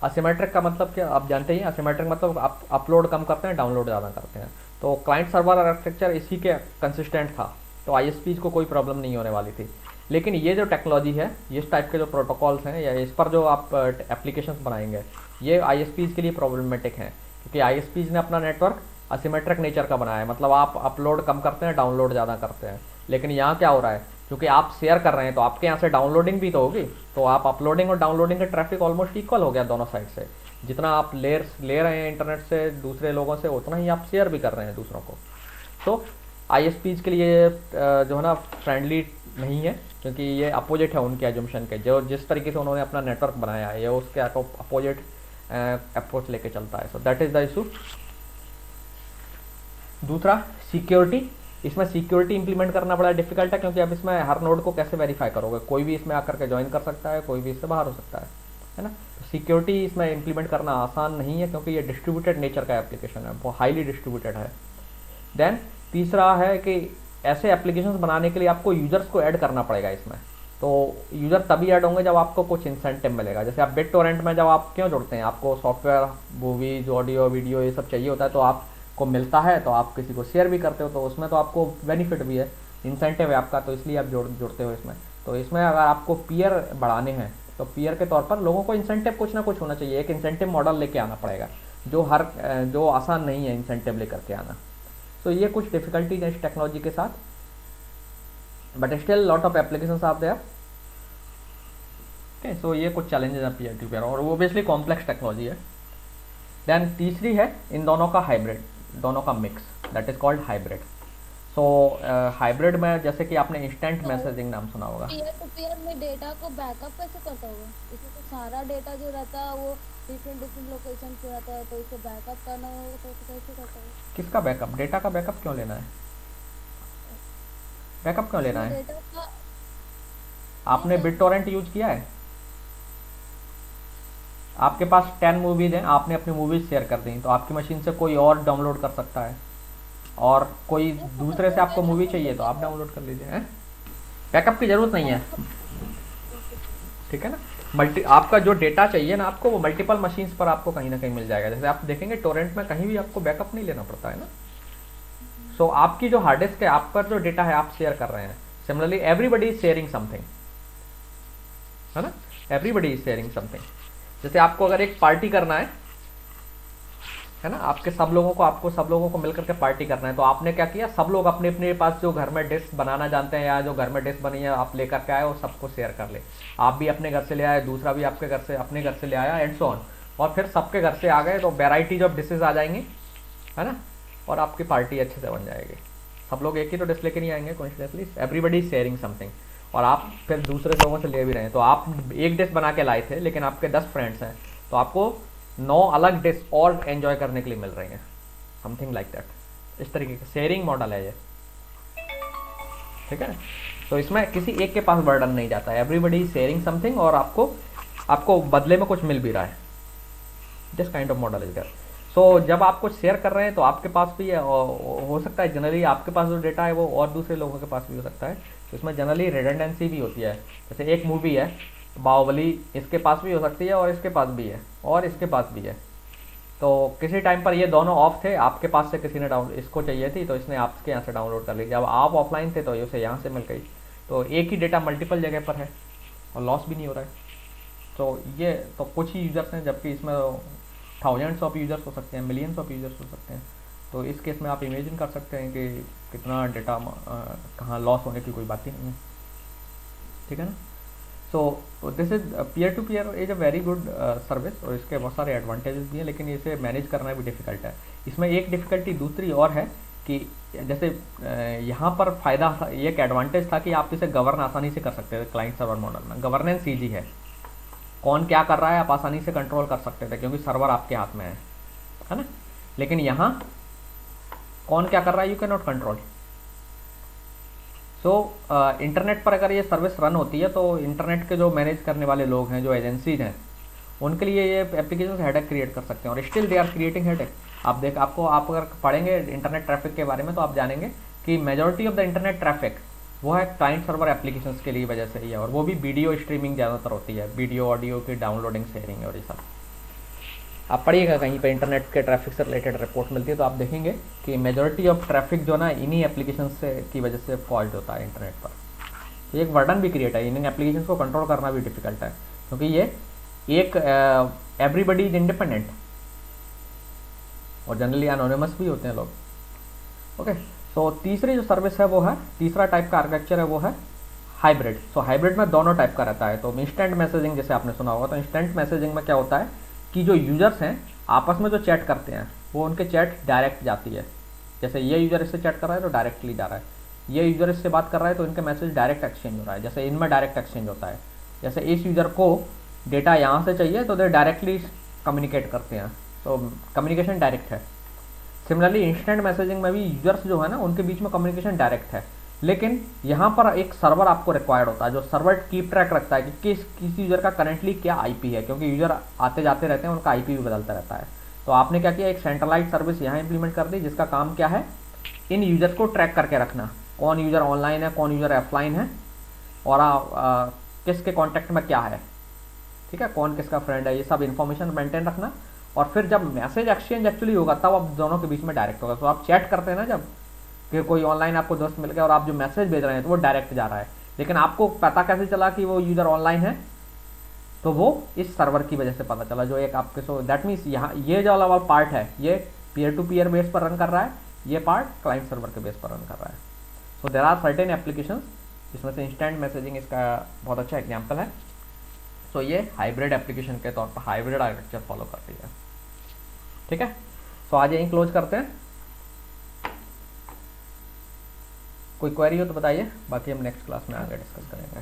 Asymmetric का मतलब क्या आप जानते ही हैं, असिमेट्रिक मतलब आप अपलोड कम करते हैं, डाउनलोड ज़्यादा करते हैं। तो क्लाइंट सर्वर आर्किटेक्चर इसी के कंसिस्टेंट था, तो आईएसपीज को कोई प्रॉब्लम नहीं होने वाली थी। लेकिन ये जो टेक्नोलॉजी है, इस टाइप के जो प्रोटोकॉल्स हैं या इस पर जो आप एप्लीकेशंस बनाएंगे, ये आईएसपीज के लिए प्रॉब्लमेटिक हैं, क्योंकि आईएसपीज ने अपना नेटवर्क असिमेट्रिक नेचर का बनाया है, मतलब आप अपलोड कम करते हैं, डाउनलोड ज़्यादा करते हैं। लेकिन यहाँ क्या हो रहा है, क्योंकि आप शेयर कर रहे हैं तो आपके यहाँ से डाउनलोडिंग भी तो होगी, तो आप अपलोडिंग और डाउनलोडिंग का ट्रैफिक ऑलमोस्ट इक्वल हो गया दोनों साइड से। जितना आप ले रहे हैं इंटरनेट से दूसरे लोगों से, उतना ही आप शेयर भी कर रहे हैं दूसरों को। तो आईएसपीज के लिए जो है ना फ्रेंडली नहीं है, क्योंकि ये अपोजिट है उनके एजम्पशन के, जो जिस तरीके से उन्होंने अपना नेटवर्क बनाया है ये उसके अपोजिट अप्रोच लेके चलता है। So that is the issue. दूसरा, सिक्योरिटी, इसमें सिक्योरिटी इंप्लीमेंट करना बड़ा डिफिकल्ट है, क्योंकि अब इसमें हर नोड को कैसे वेरीफाई करोगे, कोई भी इसमें आकर के ज्वाइन कर सकता है, कोई भी इससे बाहर हो सकता है ना। तो सिक्योरिटी इसमें इंप्लीमेंट करना आसान नहीं है, क्योंकि ये डिस्ट्रीब्यूटेड नेचर का एप्लीकेशन है, वो हाईली डिस्ट्रीब्यूटेड है। देन तीसरा है कि ऐसे एप्लीकेशंस बनाने के लिए आपको यूजर्स को ऐड करना पड़ेगा इसमें। तो यूज़र तभी ऐड होंगे जब आपको कुछ इंसेंटिव मिलेगा। जैसे आप BitTorrent में जब आप क्यों जुड़ते हैं, आपको सॉफ्टवेयर, मूवीज, ऑडियो, वीडियो ये सब चाहिए होता है, तो आपको मिलता है तो आप किसी को शेयर भी करते हो, तो उसमें तो आपको बेनिफिट भी है, इंसेंटिव है आपका, तो इसलिए आप जुड़ते हो इसमें। तो इसमें अगर आपको पीयर बढ़ाने हैं तो पीयर के तौर पर लोगों को इंसेंटिव कुछ ना कुछ होना चाहिए, एक इंसेंटिव मॉडल लेके आना पड़ेगा, जो आसान नहीं है इंसेंटिव लेकर के आना। तो ये कुछ डिफिकल्टीज है इस टेक्नोलॉजी के साथ, but still lot of applications are there. Okay, so ये कुछ चैलेंजेस हैं पीयर टू पीयर, और वो बेसिकली कॉम्प्लेक्स टेक्नोलॉजी है। देन तीसरी है इन दोनों का हाइब्रिड, दोनों का mix, that is called hybrid. So hybrid में जैसे कि आपने इंस्टेंट मैसेजिंग नाम सुना होगा। पीयर टू पीयर में डेटा को बैकअप कैसे करता होगा? इसमें तो सारा डेटा जो रहता है वो डिफरेंट लोकेशन पे रहता है, तो इसे बैकअप करना होगा तो कैसे करता होगा? किसका बैकअप? डेटा का बैकअप क्यों लेना है? बैकअप क्यों लेना है? डेटा का आपने BitTorrent यूज किया है? आपके पास 10 मूवीज हैं, आपने अपनी मूवीज शेयर कर दी, तो आपकी मशीन से कोई और डाउनलोड कर सकता है, और कोई दूसरे से आपको मूवी चाहिए तो आप डाउनलोड कर लीजिए, हैं, बैकअप की ज़रूरत नहीं है, ठीक है ना। आपका जो डेटा चाहिए ना आपको, वो मल्टीपल मशीन्स पर आपको कहीं ना कहीं मिल जाएगा। जैसे आप देखेंगे टोरेंट में कहीं भी आपको बैकअप नहीं लेना पड़ता है ना। सो आपकी जो हार्ड डिस्क है, आप पर जो डेटा है आप शेयर कर रहे हैं। Similarly everybody is sharing something, है ना, एवरीबडी इज शेयरिंग समथिंग। जैसे आपको अगर एक पार्टी करना है ना, आपको सब लोगों को मिलकर के पार्टी करना है, तो आपने क्या किया, सब लोग अपने अपने पास जो घर में डिश बनाना जानते हैं या जो घर में डिश बनी है आप लेकर के आए और सबको शेयर कर ले। आप भी अपने घर से ले आए, दूसरा भी आपके घर से अपने घर से ले आया, एंड सो ऑन, और फिर सबके घर से आ गए तो वेराइटीज ऑफ डिशेज आ जाएंगी, है ना, और आपकी पार्टी अच्छे से बन जाएगी। सब लोग एक ही तो डिश लेके नहीं आएंगे coincidentally, everybody is sharing something. और आप फिर दूसरे लोगों से ले भी रहे हैं, तो आप एक डिश बना के लाए थे लेकिन आपके 10 फ्रेंड्स हैं, तो आपको 9 अलग डिश और एंजॉय करने के लिए मिल रही हैं, समथिंग लाइक दैट। इस तरीके का शेयरिंग मॉडल है ये, ठीक है। तो इसमें किसी एक के पास बर्डन नहीं जाता है, एवरीबडी इज शेयरिंग समथिंग, और आपको बदले में कुछ मिल भी रहा है। This kind of model is there. So जब आप कुछ शेयर कर रहे हैं तो आपके पास भी है, हो सकता है जनरली आपके पास जो डेटा है वो और दूसरे लोगों के पास भी हो सकता है, तो इसमें जनरली रिडंडेंसी भी होती है। जैसे एक मूवी है बाहुबली, इसके पास भी हो सकती है और इसके पास भी है और इसके पास भी है, तो किसी टाइम पर ये दोनों ऑफ थे, आपके पास से किसी ने इसको चाहिए थी तो इसने आपके यहाँ से डाउनलोड कर ली। जब आप ऑफलाइन थे तो ये उसे यहाँ से मिल गई, तो एक ही डेटा मल्टीपल जगह पर है और लॉस भी नहीं हो रहा है। तो ये तो कुछ ही यूजर्स हैं, जबकि इसमें थाउजेंड्स ऑफ यूजर्स हो सकते हैं, मिलियंस ऑफ यूजर्स हो सकते हैं। तो इस केस में आप इमेजिन कर सकते हैं कि कितना डेटा कहाँ लॉस होने की कोई बात ही नहीं है, ठीक है ना। So this is peer to peer is a very good service, और इसके बहुत सारे एडवांटेजेस भी हैं, लेकिन इसे मैनेज करना भी डिफ़िकल्ट है। इसमें एक डिफ़िकल्टी दूसरी और है कि जैसे यहाँ पर फ़ायदा, एक एडवांटेज था कि आप इसे गवर्न आसानी से कर सकते थे। क्लाइंट सर्वर मॉडल में गवर्नेंस ईजी है, कौन क्या कर रहा है आप आसानी से कंट्रोल कर सकते थे क्योंकि सर्वर आपके हाथ में है ना। लेकिन यहाँ कौन क्या कर रहा है you can not control. So internet पर अगर ये सर्विस रन होती है तो इंटरनेट के जो मैनेज करने वाले लोग हैं, जो एजेंसीज हैं, उनके लिए ये एप्लीकेशन हेडेक क्रिएट कर सकते हैं, और still they are creating headache. आप अगर पढ़ेंगे इंटरनेट ट्रैफिक के बारे में तो आप जानेंगे कि majority of the internet traffic वो है क्लाइंट सर्वर एप्लीकेशंस के लिए वजह से ही है, और वो भी वीडियो स्ट्रीमिंग ज़्यादातर होती है, वीडियो ऑडियो की डाउनलोडिंग शेयरिंग और ये सब। आप पढ़िएगा कहीं पे इंटरनेट के ट्रैफिक से रिलेटेड रिपोर्ट मिलती है तो आप देखेंगे कि मेजॉरिटी ऑफ ट्रैफिक जो ना इन्हीं एप्लीकेशन से की वजह से फॉल्ट होता है इंटरनेट पर। तो एक वर्डन भी क्रिएट है, इन एप्लीकेशन को कंट्रोल करना भी डिफिकल्ट है, क्योंकि ये एक एवरीबडी इज इंडिपेंडेंट और जनरली एनोनिमस भी होते हैं लोग। ओके, सो तीसरी जो सर्विस है वो है, तीसरा टाइप का आर्किटेक्चर है वो है हाइब्रिड। सो हाइब्रिड में दोनों टाइप का रहता है। तो इंस्टेंट मैसेजिंग जैसे आपने सुना होगा, तो इंस्टेंट मैसेजिंग में क्या होता है कि जो यूजर्स हैं आपस में जो चैट करते हैं वो उनके चैट डायरेक्ट जाती है। जैसे ये यूजर इससे चैट कर रहा है तो डायरेक्टली जा रहा है, ये यूजर इससे बात कर रहा है तो इनके मैसेज डायरेक्ट एक्सचेंज हो रहा है। जैसे इनमें डायरेक्ट एक्सचेंज होता है, जैसे इस यूजर को डेटा यहाँ से चाहिए तो दे डायरेक्टली कम्युनिकेट करते हैं, तो कम्युनिकेशन डायरेक्ट है। सिमिलरली इंस्टेंट मैसेजिंग में भी यूजर्स जो है ना उनके बीच में कम्युनिकेशन डायरेक्ट है, लेकिन यहाँ पर एक सर्वर आपको रिक्वायर्ड होता है, जो सर्वर कीप ट्रैक रखता है कि किस यूजर का करेंटली क्या आईपी है, क्योंकि यूजर आते जाते रहते हैं, उनका आईपी भी बदलता रहता है। तो आपने क्या किया, एक सेंट्रलाइज सर्विस यहाँ इंप्लीमेंट कर दी जिसका काम क्या है, इन यूजर्स को ट्रैक करके रखना, कौन यूजर ऑनलाइन है, कौन यूजर ऑफलाइन है, और किसके कॉन्टैक्ट में क्या है, ठीक है, कौन किसका फ्रेंड है, ये सब इन्फॉर्मेशन मेंटेन रखना। और फिर जब मैसेज एक्सचेंज एक्चुअली होगा तब आप दोनों के बीच में डायरेक्ट होगा। तो आप चैट करते हैं ना जब कि कोई ऑनलाइन आपको दोस्त मिल गया और आप जो मैसेज भेज रहे हैं तो वो डायरेक्ट जा रहा है, लेकिन आपको पता कैसे चला कि वो यूजर ऑनलाइन है, तो वो इस सर्वर की वजह से पता चला, जो एक आपके। सो दैट मीन्स यहाँ ये जो वाला पार्ट है ये पीयर टू पीयर बेस पर रन कर रहा है, ये पार्ट क्लाइंट सर्वर के बेस पर रन कर रहा है। सो देर आर सर्टेन एप्लीकेशंस जिसमें से इंस्टेंट मैसेजिंग इसका बहुत अच्छा एग्जाम्पल है। सो ये हाइब्रिड एप्लीकेशन के तौर पर हाइब्रिड आर्किटेक्चर फॉलो कर रही है, ठीक है। सो आज यहीं क्लोज करते हैं, कोई क्वेरी हो तो बताइए, बाकी हम नेक्स्ट क्लास में आगे डिस्कस करेंगे।